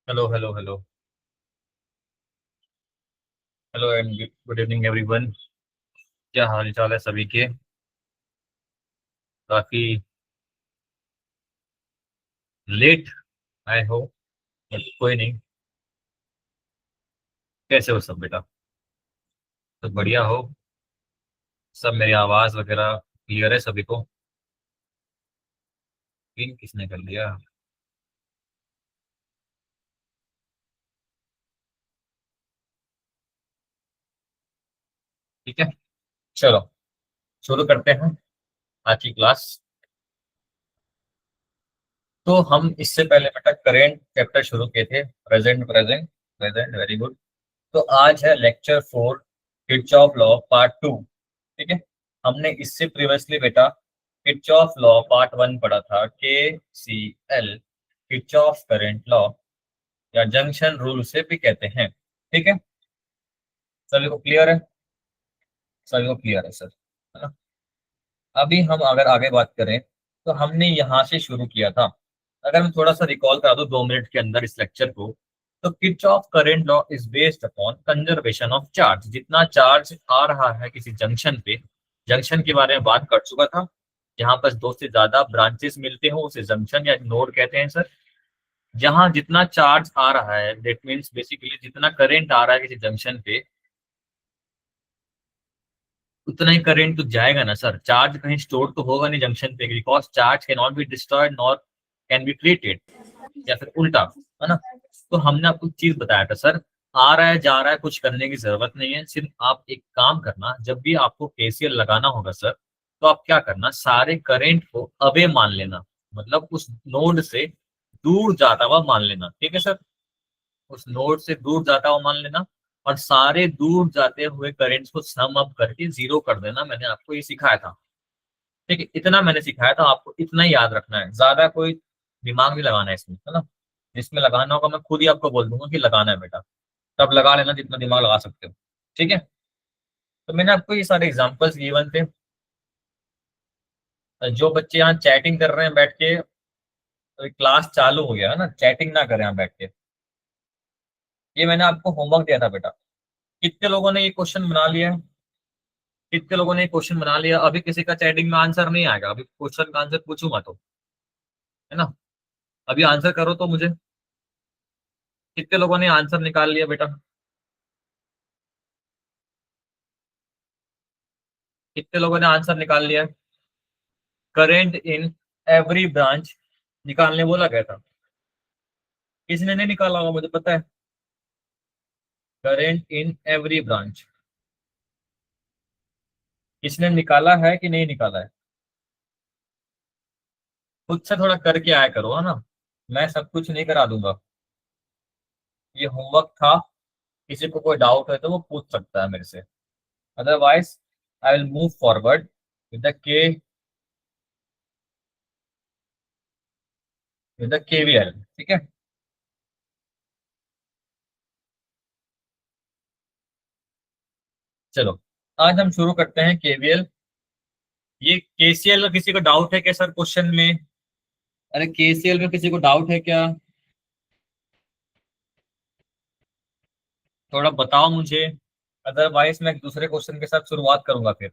Hello hello hello. Hello and good evening everyone. क्या हाल चाल है सभी के? काफी लेट आए हो, बट कोई नहीं। कैसे हो सब बेटा? सब बढ़िया हो? सब मेरी आवाज वगैरह क्लियर है सभी को? इन किसने कर लिया? ठीक है, चलो शुरू करते हैं आज की क्लास। तो हम इससे पहले बेटा करेंट चैप्टर शुरू किए थे, present present present, very good. तो आज है लेक्चर 4, किरचॉफ लॉ पार्ट 2। ठीक है, हमने इससे प्रीवियसली बेटा किरचॉफ लॉ पार्ट 1 पढ़ा था, KCL, किरचॉफ करंट लॉ या जंक्शन रूल से भी कहते हैं। ठीक है, सभी को क्लियर है? सभी को क्लियर है सर, है ना? अभी हम अगर आगे बात करें तो हमने यहाँ से शुरू किया था। अगर मैं थोड़ा सा रिकॉल करा दूं 2 मिनट के अंदर इस लेक्चर को, तो Kirchhoff current law is based upon conservation of charge. जितना चार्ज आ रहा है किसी जंक्शन पे, जंक्शन के बारे में बात कर चुका था। जहां पर दो से ज्यादा ब्रांचेस मिलते हो उसे जंक्शन या नोड कहते हैं सर। जहां जितना चार्ज आ रहा है, दैट मीन्स बेसिकली जितना करंट आ रहा है किसी जंक्शन पे, उतना ही करंट तो जाएगा ना सर। चार्ज कहीं स्टोर तो होगा नहीं जंक्शन पे, because charge can not be destroyed nor can be created, या फिर उल्टा, है ना? तो हमने आपको चीज बताया था सर, आ रहा है जा रहा है कुछ करने की जरूरत नहीं है। सिर्फ आप एक काम करना, जब भी आपको केसीएल लगाना होगा सर, तो आप क्या करना, सारे करंट को अवे मान लेना। मतलब उस नोड से दूर जाता हुआ मान लेना। ठीक है सर, उस नोड से दूर जाता हुआ मान लेना, और सारे दूर जाते हुए करेंट्स को सम अप करके जीरो कर देना। मैंने आपको ये सिखाया था। ठीक है, इतना मैंने सिखाया था आपको, इतना ही याद रखना है, ज्यादा कोई दिमाग नहीं लगाना है इसमें, है ना? जिसमें लगाना होगा मैं खुद ही आपको बोल दूंगा कि लगाना है बेटा, तब लगा लेना जितना दिमाग लगा सकते हो। ठीक है, तो मैंने आपको ये सारे एग्जांपल्स गिवन थे। जो बच्चे यहाँ चैटिंग कर रहे हैं बैठ के, तो क्लास चालू हो गया है ना, चैटिंग ना करें यहाँ बैठ के। ये मैंने आपको होमवर्क दिया था बेटा। कितने लोगों ने ये क्वेश्चन बना लिया है? कितने लोगों ने क्वेश्चन बना लिया? अभी किसी का चैटिंग में आंसर नहीं आएगा, अभी क्वेश्चन का आंसर पूछूंगा तो, है ना? अभी आंसर करो तो मुझे, कितने लोगों ने आंसर निकाल लिया बेटा? कितने लोगों ने आंसर निकाल लिया? करेंट इन एवरी ब्रांच निकालने बोला गया था, किसने नहीं निकाला होगा मुझे पता है। करेंट इन एवरी ब्रांच किसने निकाला है कि नहीं निकाला है? खुद से थोड़ा करके आया करो, है ना? मैं सब कुछ नहीं करा दूंगा। ये होमवर्क था, किसी को कोई डाउट है तो वो पूछ सकता है मेरे से। Otherwise I will move forward with the KVL. ठीक है, चलो आज हम शुरू करते हैं केवीएल। ये केसीएल का किसी को डाउट है क्या सर क्वेश्चन में? अरे केसीएल में किसी को डाउट है क्या? थोड़ा बताओ मुझे, अदरवाइज मैं एक दूसरे क्वेश्चन के साथ शुरुआत करूंगा फिर।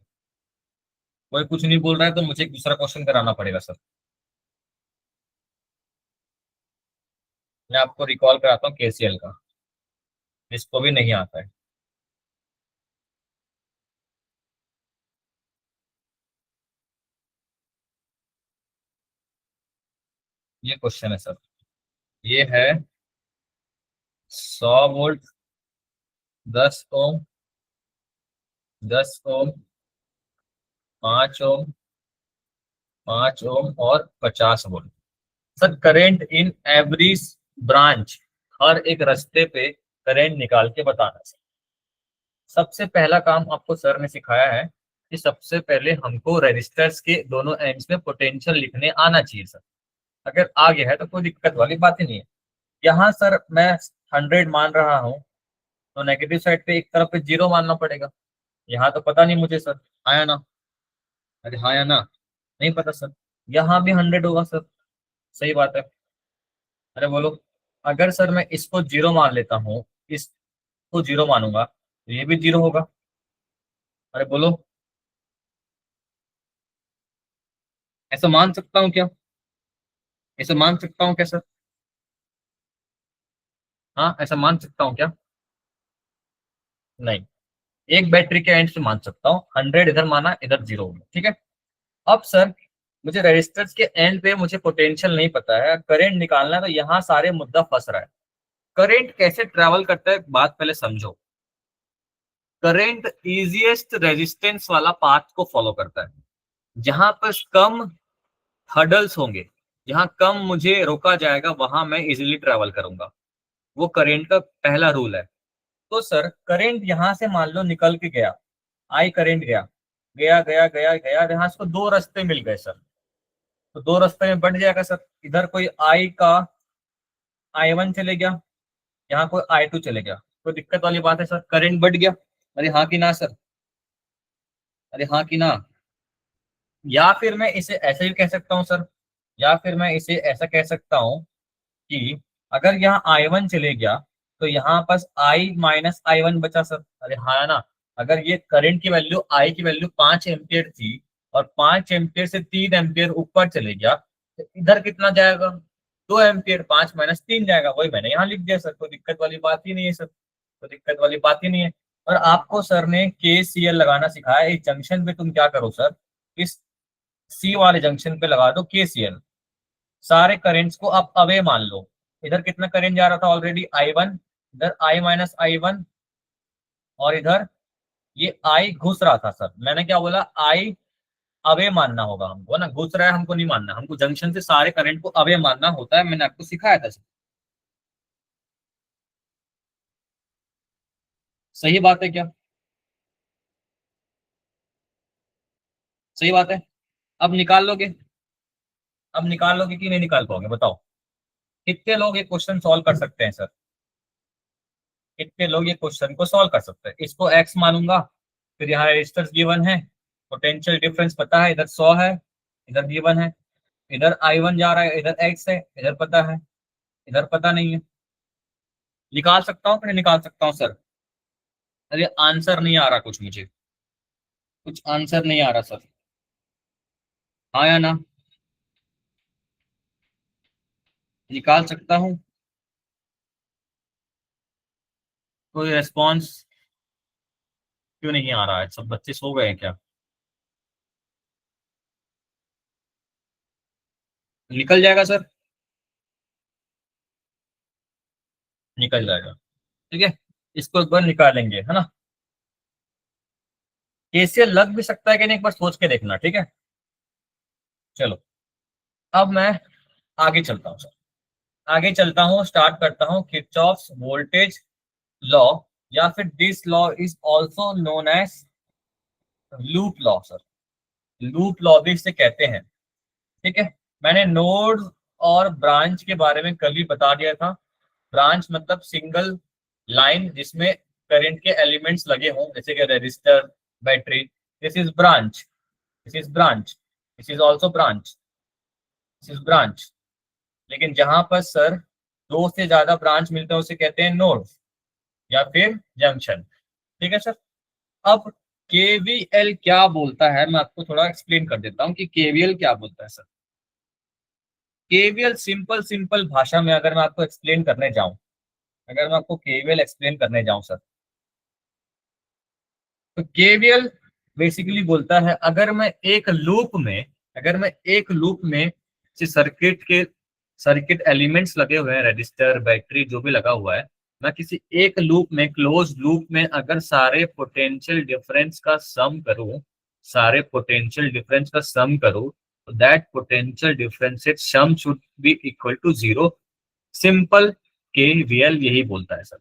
कोई कुछ नहीं बोल रहा है तो मुझे एक दूसरा क्वेश्चन कराना पड़ेगा सर। मैं आपको रिकॉल कराता हूँ केसीएल का, जिसको भी नहीं आता है। ये क्वेश्चन है सर, ये है 100 वोल्ट, 10 ओम, 10 ओम, 5 ओम, 5 ओम और 50 volt. Sir current in every branch, हर एक रास्ते पे करंट निकाल के बताना सर। सबसे पहला काम आपको सर ने सिखाया है कि सबसे पहले हमको रेजिस्टर्स के दोनों एंड्स में पोटेंशियल लिखने आना चाहिए सर। अगर आ गया है तो कोई दिक्कत वाली बात ही नहीं है। यहाँ सर मैं 100 मान रहा हूँ, तो नेगेटिव साइड पे एक तरफ पे 0 मानना पड़ेगा। यहाँ तो पता नहीं मुझे सर, आया ना? अरे हाँ या ना? नहीं पता सर। यहाँ भी 100 होगा सर, सही बात है। अरे बोलो, अगर सर मैं इसको जीरो मान लेता हूँ, इसको जीरो मानूंगा तो ये भी जीरो होगा। अरे बोलो, ऐसा मान सकता हूँ क्या? ऐसा मान सकता हूँ क्या सर? हाँ, ऐसा मान सकता हूँ क्या? नहीं, एक बैटरी के एंड से मान सकता हूँ, 100 इधर माना, इधर जीरो होगा, ठीक है। अब सर मुझे रजिस्टर्स के एंड पे मुझे पोटेंशियल नहीं पता है, करंट निकालना है, तो यहाँ सारे मुद्दा फंस रहा है। करंट कैसे ट्रेवल करता है, बात पहले समझो। करंट इजीएस्ट रेजिस्टेंस वाला पाथ को फॉलो करता है, जहां पर कम हर्डल्स होंगे, जहां कम मुझे रोका जाएगा, वहां मैं इजीली ट्रेवल करूंगा। वो करंट का पहला रूल है। तो सर करंट यहां से मान लो निकल के गया, आई करंट गया, गया गया गया गया, यहाँ इसको दो रास्ते मिल गए सर, तो दो रास्ते में बढ़ जाएगा सर। इधर कोई आई का I1 चले गया, यहाँ कोई I2 चले गया, कोई दिक्कत वाली बात है सर? करंट बढ़ गया। अरे हाँ कि ना सर? अरे हाँ कि ना? या फिर मैं इसे ऐसे भी कह सकता हूँ सर, या फिर मैं इसे ऐसा कह सकता हूँ कि अगर यहाँ I1 चले गया, तो यहाँ पास I-I1 बचा सर। अरे हाँ ना? अगर ये करंट की वैल्यू, आई की वैल्यू 5 एम्पियर थी, और 5 एम्पियर से 3 एम्पियर ऊपर चले गया, तो इधर कितना जाएगा? 2 एम्पियर, 5 - 3 जाएगा। वही मैंने यहाँ लिख दिया सर, कोई दिक्कत वाली बात ही नहीं है सर, कोई दिक्कत वाली बात ही नहीं है। और आपको सर ने KCL लगाना सिखाया। इस जंक्शन पे तुम क्या करो सर, इस सी वाले जंक्शन पे लगा दो KCL। सारे करेंट्स को आप अवे मान लो। इधर कितना करंट जा रहा था ऑलरेडी? I1, इधर I-I1, और इधर ये I घुस रहा था सर। मैंने क्या बोला? I अवे मानना होगा हमको ना, घुस रहा है हमको नहीं मानना, हमको जंक्शन से सारे करंट को अवे मानना होता है, मैंने आपको सिखाया था सर। सही बात है क्या? सही बात है। अब निकाल लोगे? अब निकाल लोगे कि नहीं निकाल पाओगे, बताओ? कितने लोग ये क्वेश्चन सॉल्व कर सकते हैं सर? कितने लोग ये क्वेश्चन को सॉल्व कर सकते हैं? इसको एक्स मानूंगा, फिर यहाँ रेजिस्टर्स गिवन है, पोटेंशियल डिफरेंस पता है, इधर 100 है, इधर गिवन है, इधर I1 जा रहा है, इधर एक्स है, इधर पता है, इधर पता नहीं है। निकाल सकता हूँ कि नहीं निकाल सकता हूँ सर? अरे आंसर नहीं आ रहा कुछ मुझे, कुछ आंसर नहीं आ रहा सर। हाँ या ना? निकाल सकता हूँ? कोई रेस्पॉन्स क्यों नहीं आ रहा है? सब बच्चे सो गए हैं क्या? निकल जाएगा सर, निकल जाएगा, ठीक है। इसको एक बार निकालेंगे, है ना? KCL लग भी सकता है कि नहीं, एक बार सोच के देखना, ठीक है। चलो, अब मैं आगे चलता हूँ सर, आगे चलता हूँ, स्टार्ट करता हूँ किरचॉफ्स वोल्टेज लॉ, या फिर this law is also known as loop law sir. Loop law भी इसे कहते हैं, ठीक है। मैंने नोड और ब्रांच के बारे में कल ही बता दिया था। ब्रांच मतलब सिंगल लाइन जिसमें करंट के एलिमेंट्स लगे हों, जैसे कि register, battery. This is branch, this is branch, this is also branch, this is branch. लेकिन जहां पर सर दो से ज्यादा ब्रांच मिलते हैं उसे कहते हैं नोड या फिर जंक्शन, ठीक है सर। अब KVL क्या बोलता है, मैं आपको थोड़ा एक्सप्लेन कर देता हूँ कि KVL क्या बोलता है सर। KVL सिंपल सिंपल भाषा में अगर मैं आपको एक्सप्लेन करने जाऊं, अगर मैं आपको KVL एक्सप्लेन करने जाऊं सर, तो KVL बेसिकली बोलता है, अगर मैं एक लूप में, अगर मैं एक लूप में से सर्किट एलिमेंट्स लगे हुए हैं, रजिस्टर, बैटरी, जो भी लगा हुआ है, मैं किसी एक लूप में, क्लोज लूप में अगर सारे पोटेंशियल डिफरेंस का सम करूं, सारे पोटेंशियल डिफरेंस का सम करूं, तो that potential differences sum should be equal to zero. Simple KVL यही बोलता है सर।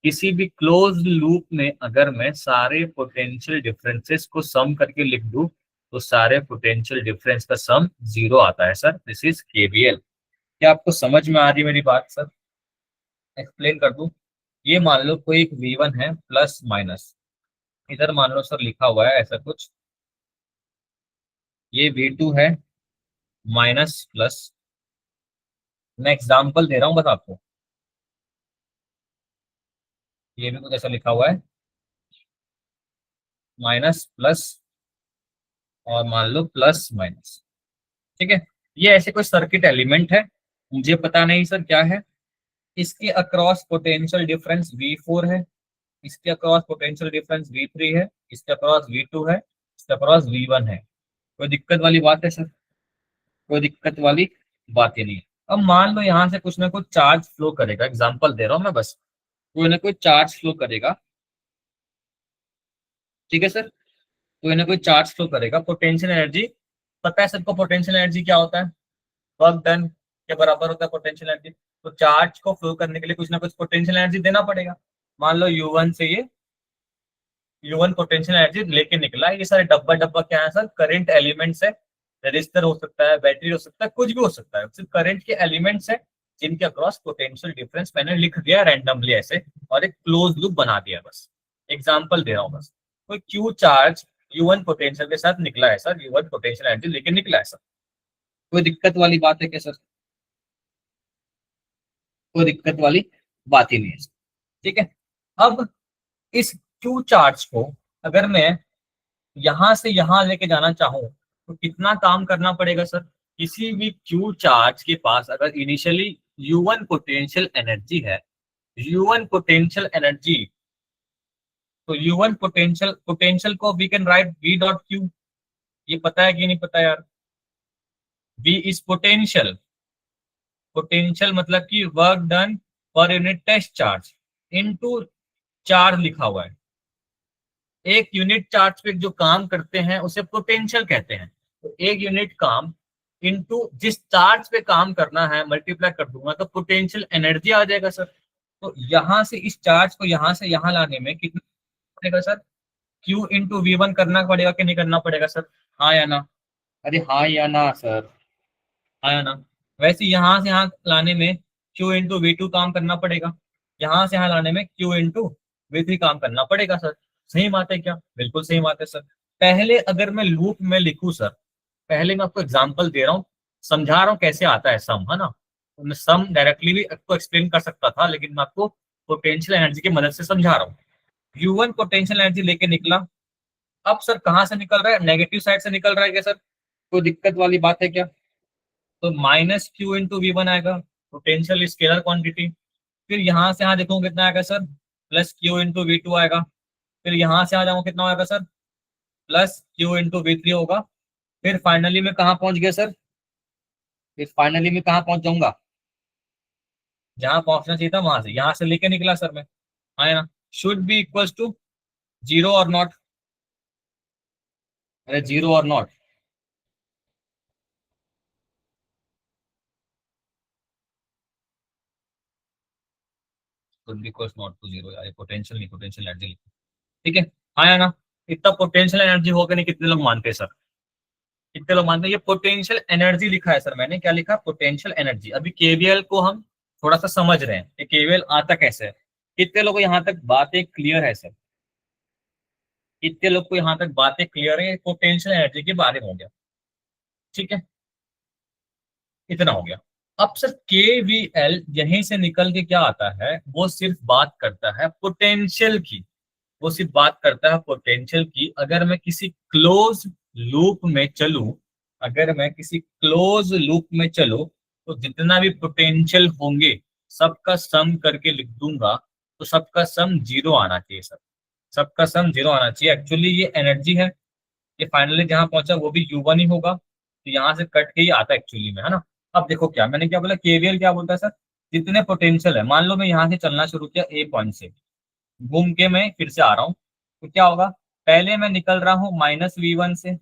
किसी भी क्लोज लूप में अगर मैं सारे पोटेंशियल डिफरेंसेस को सम करके लिख दूं, तो सारे पोटेंशियल डिफरेंस का सम जीरो आता है सर। This is KVL। क्या आपको समझ में आ रही मेरी बात सर? एक्सप्लेन कर दूं। ये मान लो कोई एक V1 है, प्लस माइनस, इधर मान लो सर लिखा हुआ है ऐसा कुछ, ये V2 है, माइनस प्लस। मैं एग्जाम्पल दे रहा हूँ बस आपको, ये भी कुछ ऐसा लिखा हुआ है, माइनस प्लस और मान लो प्लस माइनस। ठीक है, ये ऐसे कोई सर्किट एलिमेंट है, मुझे पता नहीं सर क्या है। इसके अक्रॉस पोटेंशियल डिफरेंस V4 है, इसके अक्रॉस पोटेंशियल डिफरेंस V3 है, इसके अक्रॉस V2 है, इसके अक्रॉस V1 है। कोई दिक्कत वाली बात है सर? कोई दिक्कत वाली बात ही नहीं है। अब मान लो यहाँ से कुछ ना कुछ चार्ज फ्लो करेगा, एग्जांपल दे रहा हूँ मैं बस, कोई ना कोई चार्ज फ्लो करेगा। ठीक है सर, कोई ना कोई चार्ज फ्लो करेगा, पोटेंशियल एनर्जी पता है सबको, पोटेंशियल एनर्जी क्या होता है? वर्क डन के बराबर होता है पोटेंशियल एनर्जी। तो चार्ज को फ्लो करने के लिए कुछ ना कुछ पोटेंशियल एनर्जी देना पड़ेगा। मान लो U1 से ये U1 पोटेंशियल एनर्जी लेके निकला, ये सारे डब्बा डब्बा क्या है सर? करंट एलिमेंट्स है। रजिस्टर हो सकता है, बैटरी हो सकता है, कुछ भी हो सकता है, सिर्फ करंट के एलिमेंट्स है जिनके अक्रॉस पोटेंशियल डिफरेंस मैंने लिख दिया रैंडमली ऐसे, और एक क्लोज लूप बना दिया बस। एग्जाम्पल दे रहा हूँ बस। कोई क्यू चार्ज U1 पोटेंशियल के साथ निकला है सर, U1 पोटेंशियल एनर्जी लेके निकला है सर। कोई दिक्कत वाली बात है क्या सर? कोई दिक्कत वाली बात ही नहीं है सर। ठीक है, अब इस क्यू चार्ज को अगर मैं यहां से यहां लेके जाना चाहूं तो कितना काम करना पड़ेगा सर? किसी भी क्यू चार्ज के पास अगर इनिशियली U1 पोटेंशियल एनर्जी है, U1 पोटेंशियल एनर्जी, तो U1 पोटेंशियल पोटेंशियल को we can write V dot Q. ये पता है कि नहीं पता यार? V इज पोटेंशियल, पोटेंशियल मतलब कि work done per unit test charge into charge लिखा हुआ है। एक यूनिट चार्ज पे जो काम करते हैं उसे पोटेंशियल कहते हैं। तो एक यूनिट काम इनटू जिस चार्ज पे काम करना है मल्टीप्लाई कर दूंगा तो पोटेंशियल एनर्जी आ जाएगा सर। तो यहां से इस चार्ज को यहां से यहां लाने में कितना पड़ेगा सर? Q इंटू V1 करना पड़ेगा कि नहीं करना पड़ेगा सर? हाँ या ना? अरे हाँ या ना सर? हाँ या ना? वैसे यहाँ से यहाँ लाने में Q इंटू V2 काम करना पड़ेगा, यहाँ से यहाँ लाने में Q इंटू V3 काम करना पड़ेगा सर। सही बात है क्या? बिल्कुल सही बात है सर। पहले अगर मैं लूप में लिखूं सर, पहले मैं आपको एग्जांपल दे रहा हूँ, समझा रहा हूँ कैसे आता है सम, है ना? तो मैं सम डायरेक्टली भी आपको एक्सप्लेन कर सकता था, लेकिन मैं आपको पोटेंशियल एनर्जी की मदद से समझा रहा हूँ। U1 पोटेंशियल एनर्जी लेके निकला। अब सर कहाँ से निकल रहा है? नेगेटिव साइड से निकल रहा है क्या सर? कोई दिक्कत वाली बात है क्या? तो माइनस क्यू इंटू V1 आएगा, पोटेंशियल स्केलर क्वांटिटी। फिर यहाँ से यहाँ देखूंगा कितना आएगा sir? Plus Q into V2 आएगा। फिर यहाँ से आ जाऊंगा कितना आएगा sir? Plus Q into V3 होगा। फिर फाइनली में कहाँ पहुंच गया सर? फिर फाइनली में कहाँ पहुंच जाऊंगा? जहां पहुंचना चाहिए था वहां से, यहाँ से लेके निकला सर मैं, आया ना? Should be equals to zero और नॉट। अरे जीरो और not, should be equals not to zero यार, पोटेंशियल नहीं, पोटेंशियल एनर्जी। ठीक है, आया ना? इतना पोटेंशियल एनर्जी होगा नहीं, कितने लोग मानते हैं सर? कितने लोग मानते हैं? ये पोटेंशियल एनर्जी लिखा है सर, मैंने क्या लिखा? Potential energy. अभी केवीएल को हम थोड़ा सा समझ रहे हैं कि केवीएल आता कैसे है। कितने लोगों को यहाँ तक बातें क्लियर है सर? कितने लोग को यहाँ तक बातें क्लियर है? पोटेंशियल एनर्जी के बारे में हो गया। ठीक है, इतना हो गया। अब सर केवीएल यहीं से निकल के क्या आता है? वो सिर्फ बात करता है पोटेंशियल की, वो सिर्फ बात करता है पोटेंशियल की। अगर मैं किसी क्लोज लूप में चलूं, अगर मैं किसी क्लोज लूप में चलूं तो जितना भी पोटेंशियल होंगे सबका सम करके लिख दूंगा, तो सबका सम जीरो आना चाहिए सर। सबका सम जीरो आना चाहिए। एक्चुअली ये एनर्जी है, ये फाइनली जहां पहुंचा वो भी U1 ही होगा, तो यहाँ से कट के ही आता है एक्चुअली में, है ना? अब देखो क्या मैंने क्या बोला, केवीएल क्या बोलता है सर? जितने पोटेंशियल है, मान लो मैं यहाँ से चलना शुरू किया ए पॉइंट से, घूम के मैं फिर से आ रहा हूँ, तो क्या होगा? पहले मैं निकल रहा हूँ -V1 से,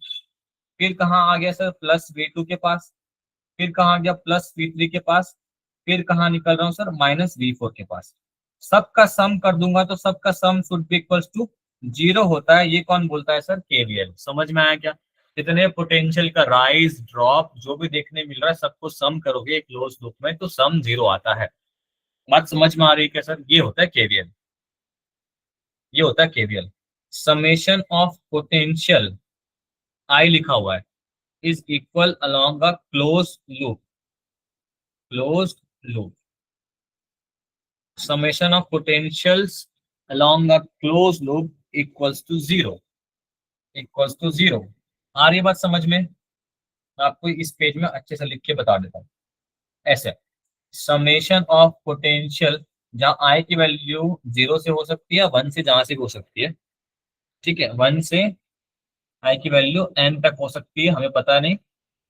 फिर कहाँ आ गया सर? +V2 के पास, फिर कहाँ आ गया? +V3 के पास, फिर कहाँ निकल रहा हूँ सर? -V4 के पास। सबका सम कर दूंगा तो सबका sum should be equals to zero होता है। ये कौन बोलता है सर? केवीएल। समझ में आया क्या? जितने पोटेंशियल का राइज ड्रॉप जो भी देखने मिल रहा है सबको सम करोगे क्लोज लूप में तो सम जीरो आता है। बात समझ में आ रही है क्या सर? ये होता है केवीएल, ये होता है KVL. Summation of potential I लिखा हुआ है is equal along a close loop, close loop. Summation of potentials along a closed loop equals to zero, equals to zero. आ रही है बात समझ में? मैं आपको इस पेज में अच्छे से लिख के बता देता हूँ। ऐसे समेशन ऑफ पोटेंशियल, जहाँ आई की वैल्यू जीरो से हो सकती है, वन से जहां से भी हो सकती है। ठीक है, वन से आई की वैल्यू एन तक हो सकती है, हमें पता नहीं।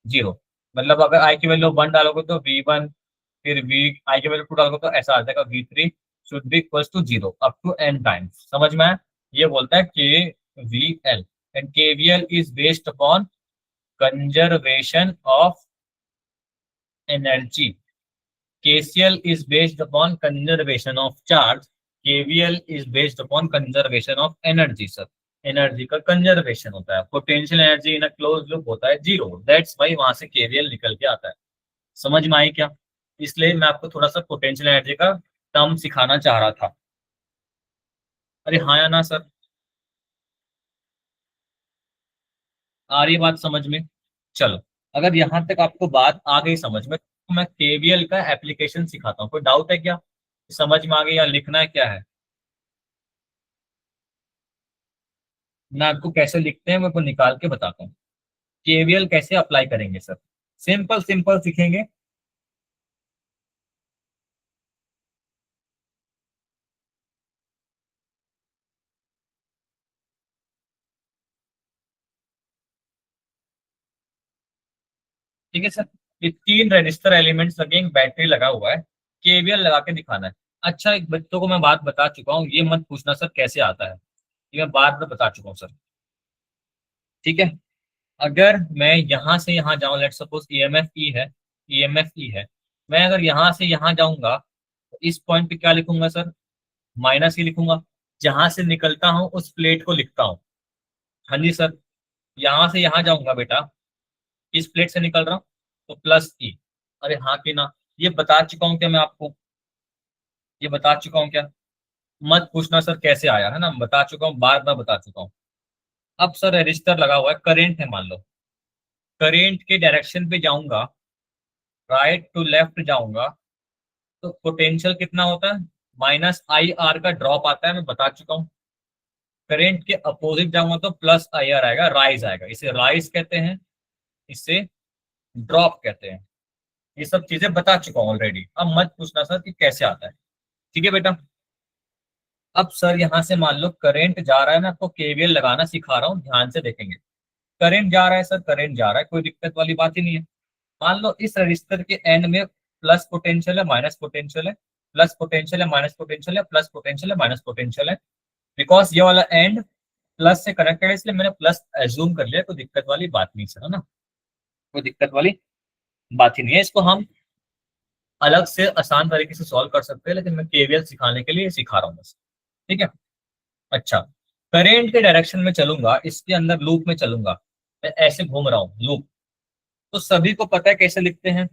जीरो मतलब अगर आई की वैल्यू वन डालोगे तो वी वन, फिर वी आई की वैल्यू टू डालोगे तो ऐसा आ जाएगा V three should be equal to zero up to N times. समझ में आया? ये बोलता है K V L, and KVL is based upon conservation of energy, KCL is based upon conservation of charge, KVL is based upon conservation of energy sir. Energy का conservation होता है, potential energy in a close loop होता है zero, that's why वहां से KVL निकल के आता है। समझ में आई क्या? इसलिए मैं आपको थोड़ा सा पोटेंशियल एनर्जी का टर्म सिखाना चाह रहा था। अरे हाँ या ना सर? आ रही है बात समझ में? चलो, अगर यहां तक आपको बात आ गई समझ में तो मैं केवीएल का एप्लीकेशन सिखाता हूँ। कोई डाउट है क्या? समझ में आ गई या लिखना है क्या है? मैं आपको कैसे लिखते हैं मैं आपको निकाल के बताता हूँ। केवीएल कैसे अप्लाई करेंगे सर? सिंपल सिंपल सीखेंगे। ठीक है सर, ये तीन रजिस्टर एलिमेंट्स लगे, एक बैटरी लगा हुआ है, केवीएल लगा के दिखाना है। अच्छा, एक बच्चों को मैं बात बता चुका हूँ, ये मत पूछना सर कैसे आता है, ये मैं बाद में बता चुका हूँ सर। ठीक है, अगर मैं यहाँ से यहाँ जाऊँ, लेट सपोज ईएमएफ ई है, ईएमएफ ई है, मैं अगर यहाँ से यहाँ जाऊंगा तो इस पॉइंट पे क्या लिखूंगा सर? माइनस ही लिखूंगा। जहां से निकलता हूँ उस प्लेट को लिखता हूँ। हाँ जी सर, यहाँ से यहाँ जाऊंगा बेटा, इस प्लेट से निकल रहा हूँ तो प्लस ई। अरे हाँ कि ना? ये बता चुका हूँ क्या मैं आपको? ये बता चुका हूँ क्या? मत पूछना सर कैसे आया, है ना, बता चुका हूँ, बार बार बता चुका हूँ। अब सर रजिस्टर लगा हुआ है, करेंट है मान लो, करेंट के डायरेक्शन पे जाऊंगा, राइट टू लेफ्ट जाऊंगा, तो पोटेंशियल कितना होता है? माइनस आई आर का ड्रॉप आता है, मैं बता चुका हूँ। करेंट के अपोजिट जाऊंगा तो प्लस आई आर आएगा, राइज आएगा, इसे राइज कहते हैं, इसे ड्रॉप कहते हैं। ये सब चीजें बता चुका हूँ ऑलरेडी, अब मत पूछना सर कि कैसे आता है। ठीक है बेटा? अब सर यहाँ से मान लो करंट जा रहा है, मैं आपको केवीएल लगाना सिखा रहा हूँ, ध्यान से देखेंगे। करंट जा रहा है सर, करंट जा रहा है, कोई दिक्कत वाली बात ही नहीं है। मान लो इस रजिस्टर के एंड में प्लस पोटेंशियल है, माइनस पोटेंशियल है, प्लस पोटेंशियल है, माइनस पोटेंशियल है, प्लस पोटेंशियल है, माइनस पोटेंशियल है। बिकॉज ये वाला एंड प्लस से कनेक्टेड है इसलिए मैंने प्लस एज्यूम कर लिया, कोई दिक्कत वाली बात नहीं सर, है ना, कोई दिक्कत वाली बात ही नहीं है। इसको हम अलग से आसान तरीके से सॉल्व कर सकते हैं, लेकिन मैं केवीएल सिखाने के लिए सिखा रहा हूँ बस। ठीक है? अच्छा, करेंट के डायरेक्शन में चलूंगा, इसके अंदर लूप में चलूंगा, मैं ऐसे घूम रहा हूँ लूप, तो सभी को पता है कैसे लिखते हैं।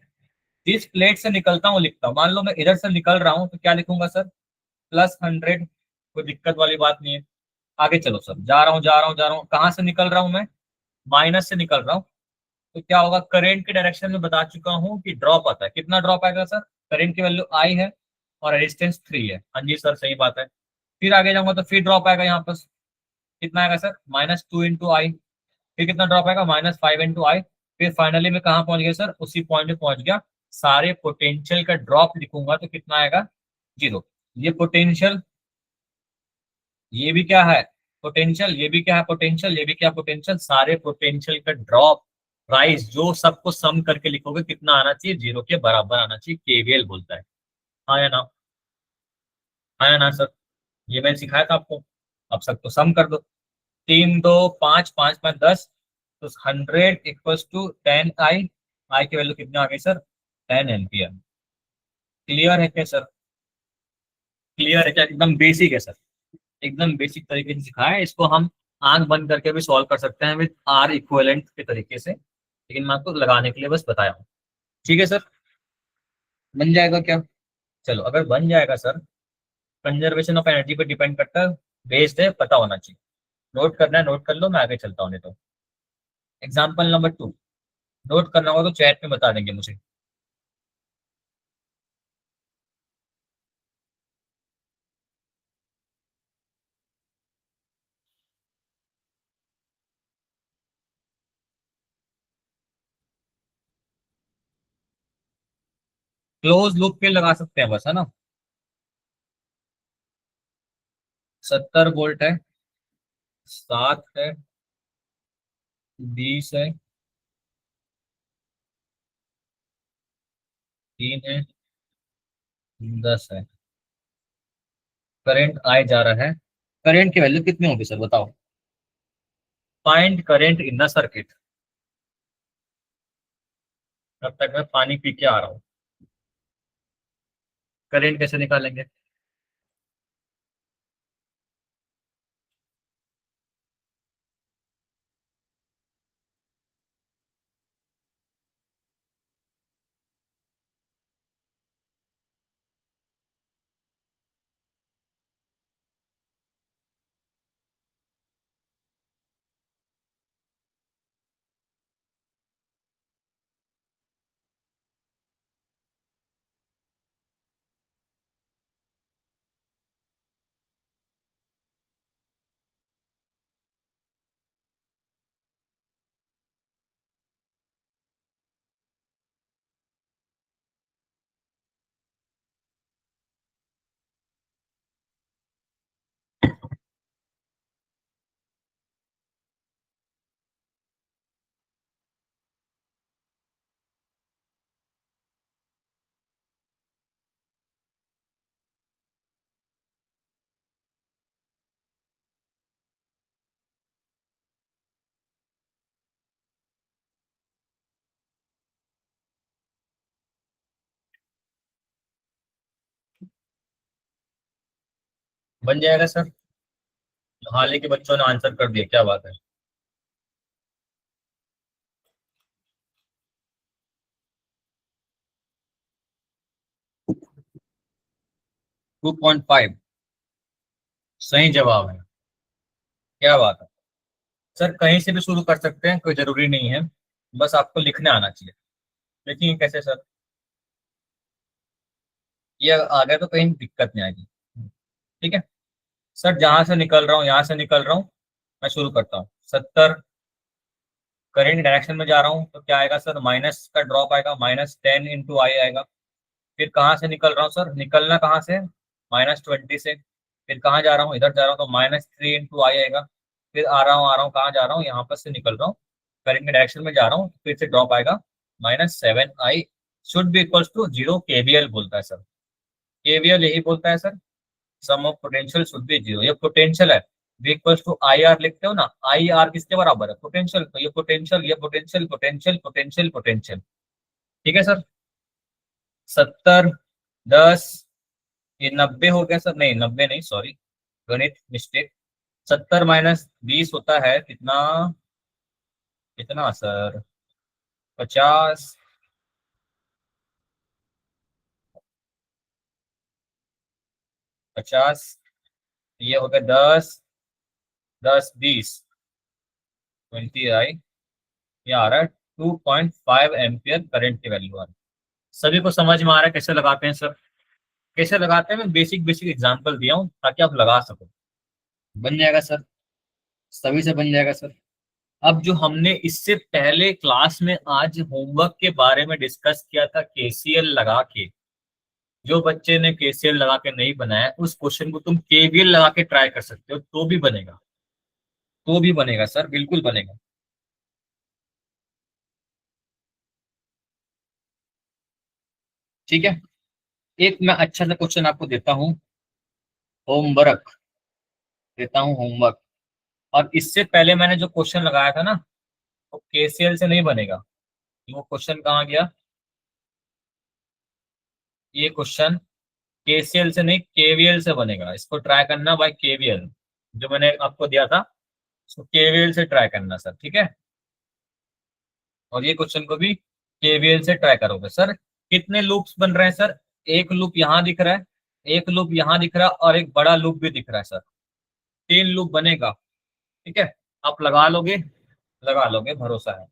जिस प्लेट से निकलता हूँ लिखता हूँ। मान लो मैं इधर से निकल रहा हूँ तो क्या लिखूंगा सर? प्लस 100, कोई दिक्कत वाली बात नहीं है। आगे चलो सर, जा रहा हूँ जा रहा हूँ जा रहा हूँ, कहाँ से निकल रहा हूँ मैं? माइनस से निकल रहा हूँ, तो क्या होगा? करंट के डायरेक्शन में बता चुका हूँ कि ड्रॉप आता है, कितना ड्रॉप आएगा सर? करंट की वैल्यू आई है और रेजिस्टेंस 3 है। हाँ जी सर, सही बात है। फिर आगे जाऊंगा तो फिर ड्रॉप आएगा यहाँ पर, कितना आएगा सर? -2 × I। फिर कितना ड्रॉप आएगा? -5 × I। फिर फाइनली मैं कहाँ पहुंच गया सर? उसी पॉइंट पे पहुंच गया। सारे पोटेंशियल का ड्रॉप लिखूंगा तो कितना आएगा? जीरो। ये पोटेंशियल, ये भी क्या है? पोटेंशियल, ये भी क्या है? पोटेंशियल, ये भी क्या? पोटेंशियल। सारे पोटेंशियल का ड्रॉप, राइज, जो सबको सम करके लिखोगे कितना आना चाहिए? जीरो के बराबर आना चाहिए, केवीएल बोलता है। हाँ या ना? हाँ या ना सर? ये मैंने सिखाया था आपको। अब सबको सम कर दो, 3 2 5, 5 5 10, तो 100 = 10 I। आई की वैल्यू कितनी आ गई सर? 10 एम्पियर। क्लियर है क्या सर? क्लियर है क्या? एकदम बेसिक है सर, एकदम बेसिक तरीके से सिखाया है। इसको हम आंख बंद करके भी सॉल्व कर सकते हैं विद आर इक्विवेलेंट के तरीके से, लेकिन मैं आपको लगाने के लिए बस बताया हूँ। ठीक है सर? बन जाएगा क्या? चलो, अगर बन जाएगा सर, कंजर्वेशन ऑफ एनर्जी पे डिपेंड करता है, बेस्ड है, पता होना चाहिए। नोट करना है नोट कर लो, मैं आगे चलता हूँ नहीं तो। एग्जाम्पल नंबर 2, नोट करना होगा तो चैट में बता देंगे मुझे। क्लोज लूप के लगा सकते हैं बस, है ना। 70 वोल्ट है, 7 है, 20 है, 3 है, 10 है। करंट आए जा रहा है। करंट की वैल्यू कितनी होगी सर बताओ। Find current in the circuit. तब तक मैं पानी पी के आ रहा हूँ। करंट कैसे निकालेंगे। बन जाएगा सर। हाल ही के बच्चों ने आंसर कर दिया, क्या बात है। 2.5 सही जवाब है। क्या बात है। सर कहीं से भी शुरू कर सकते हैं, कोई जरूरी नहीं है। बस आपको लिखने आना चाहिए। लेकिन कैसे सर। ये आ गया तो कहीं दिक्कत नहीं आएगी। ठीक है। सर जहां से निकल रहा हूँ, यहाँ से निकल रहा हूँ। मैं शुरू करता हूँ। 70 करंट डायरेक्शन में जा रहा हूँ तो क्या आएगा सर, माइनस का ड्रॉप आएगा, -10 इंटू आई आएगा। फिर कहाँ से निकल रहा हूँ सर, निकलना कहाँ से, -20 से। फिर कहाँ जा रहा हूँ, इधर जा रहा हूँ तो -3 इंटू आई आएगा। फिर आ रहा हूँ कहाँ जा रहा हूँ, यहाँ पर से निकल रहा हूँ। करंट के डायरेक्शन में जा रहा हूँ, फिर से ड्रॉप आएगा, -7 I should be equals to 0। KVL बोलता है सर। केवीएल यही बोलता है sir. Sum of potential should be 0। ये पोटेंशियल है। V equals to I R लिखते हो ना, आई आर किसके बराबर है, पोटेंशियल। तो ये पोटेंशियल, ये पोटेंशियल, पोटेंशियल, पोटेंशियल, पोटेंशियल। ठीक है सर। 70, 10, ये 90 हो गया सर, नहीं 90 नहीं, सॉरी, गणित मिस्टेक। 70 - 20 होता है कितना, कितना सर, 50, 50। ये हो गया 10, 10, 20, 20 आई। ये आ रहा है 2.5 एम्पियर करंट की वैल्यू आ रही है। सभी को समझ में आ रहा है कैसे लगाते हैं सर। कैसे लगाते हैं, मैं बेसिक बेसिक एग्जांपल दिया हूँ ताकि आप लगा सको। बन जाएगा सर। सभी से बन जाएगा सर। अब जो हमने इससे पहले क्लास में आज होमवर्क के बारे में डिस्कस किया था, केसीएल लगा के, जो बच्चे ने केसीएल लगा के नहीं बनाया उस क्वेश्चन को तुम केवीएल लगा के ट्राई कर सकते हो, तो भी बनेगा। तो भी बनेगा सर, बिल्कुल बनेगा। ठीक है। एक मैं अच्छा सा क्वेश्चन आपको देता हूँ, होमवर्क देता हूँ, होमवर्क। और इससे पहले मैंने जो क्वेश्चन लगाया था ना, वो केसीएल से नहीं बनेगा। वो क्वेश्चन कहाँ गया, ये क्वेश्चन केसीएल से नहीं केवीएल से बनेगा। इसको ट्राई करना बाय केवीएल। जो मैंने आपको दिया था उसको केवीएल से ट्राई करना सर, ठीक है। और ये क्वेश्चन को भी केवीएल से ट्राई करोगे सर। कितने लूप्स बन रहे हैं सर, एक लूप यहाँ दिख रहा है, एक लूप यहाँ दिख रहा है, और एक बड़ा लूप भी दिख रहा है सर। 3 लूप बनेगा। ठीक है। आप लगा लोगे, लगा लोगे, भरोसा है।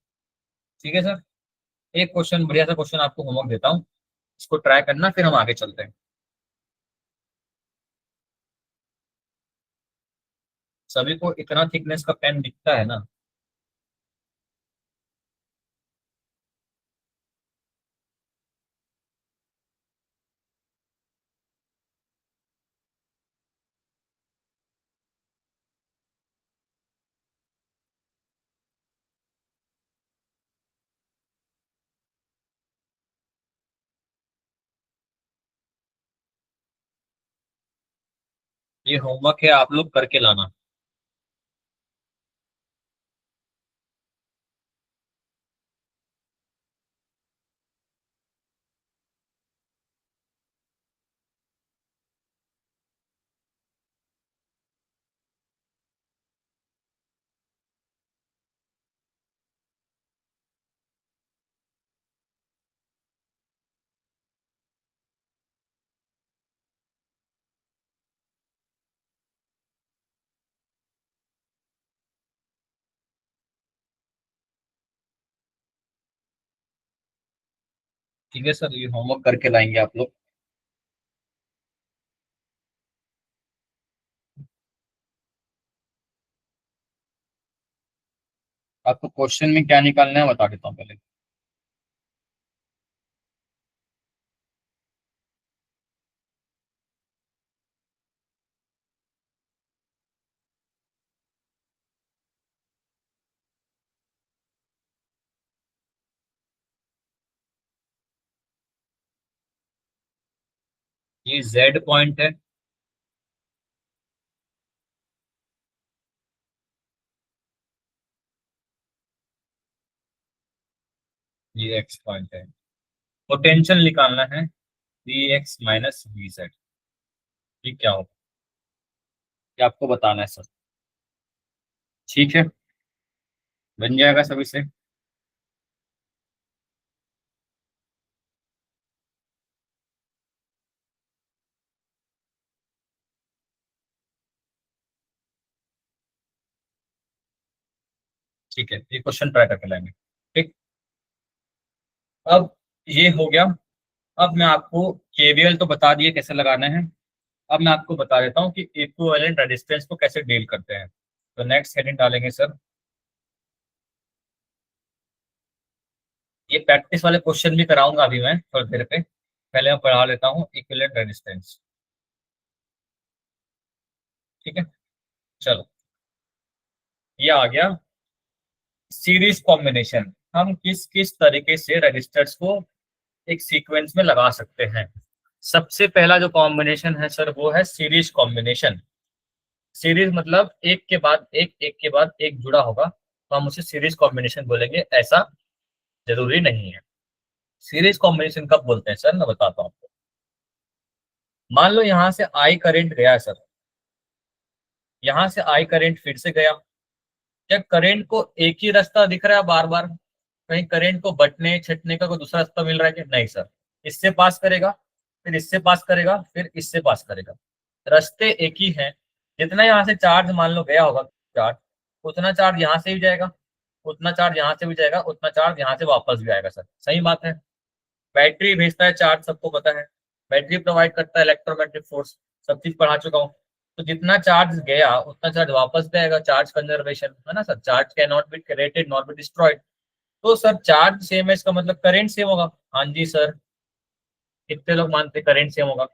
ठीक है सर। एक क्वेश्चन, बढ़िया सा क्वेश्चन आपको होमवर्क देता हूँ, इसको ट्राई करना, फिर हम आगे चलते हैं। सभी को इतना थिकनेस का पेन दिखता है ना। ये होमवर्क है, आप लोग करके लाना। ठीक है सर, ये होमवर्क करके लाएंगे आप लोग। आपको क्वेश्चन में क्या निकालना है बता देता हूँ पहले। ये जेड पॉइंट है, ये एक्स पॉइंट है। पोटेंशियल निकालना है, V X minus V Z. ये क्या होगा, ये आपको बताना है सर। ठीक है, बन जाएगा सभी से। ठीक है, ये क्वेश्चन ट्राई करके लाएंगे। ठीक। अब ये हो गया। अब मैं आपको केवीएल तो बता दिए कैसे लगाना है। अब मैं आपको बता देता हूँ कि इक्विवेलेंट रेजिस्टेंस को कैसे डील करते हैं। तो नेक्स्ट हेडिंग डालेंगे सर। ये प्रैक्टिस वाले क्वेश्चन भी कराऊंगा अभी मैं थोड़ी देर पे, पहले मैं पढ़ा लेता हूँ इक्विवेलेंट रेजिस्टेंस। ठीक है, चलो। ये आ गया सीरीज कॉम्बिनेशन। हम किस किस तरीके से रजिस्टर्स को एक सीक्वेंस में लगा सकते हैं। सबसे पहला जो कॉम्बिनेशन है सर वो है सीरीज कॉम्बिनेशन। सीरीज मतलब एक के बाद एक, एक के बाद एक जुड़ा होगा, तो हम उसे सीरीज कॉम्बिनेशन बोलेंगे, ऐसा जरूरी नहीं है। सीरीज कॉम्बिनेशन कब बोलते हैं सर, मैं बताता हूँ आपको। मान लो यहाँ से आई करंट गया सर, यहाँ से आई करंट फिर से गया। क्या करंट को एक ही रास्ता दिख रहा है बार बार, कहीं करंट को बटने छटने का कोई दूसरा रास्ता मिल रहा है कि नहीं सर। इससे पास करेगा, फिर इससे पास करेगा, फिर इससे पास करेगा, रास्ते एक ही हैं। जितना यहाँ से चार्ज मान लो गया होगा चार्ज, उतना चार्ज यहाँ से भी जाएगा, उतना चार्ज यहाँ से भी जाएगा, उतना चार्ज यहाँ से वापस भी आएगा सर। सही बात है। बैटरी भेजता है चार्ज, सबको पता है। बैटरी प्रोवाइड करता है इलेक्ट्रोमैग्नेटिक फोर्स, सब चीज पढ़ा चुका हूँ। तो जितना चार्ज गया उतना चार्ज वापस भी आएगा, चार्ज कंजर्वेशन है ना sir. Charge can not be created not be destroyed. तो सर चार्ज सेम है, इसका मतलब करंट सेम होगा। हाँ जी सर, कितने लोग मानते करंट सेम होगा।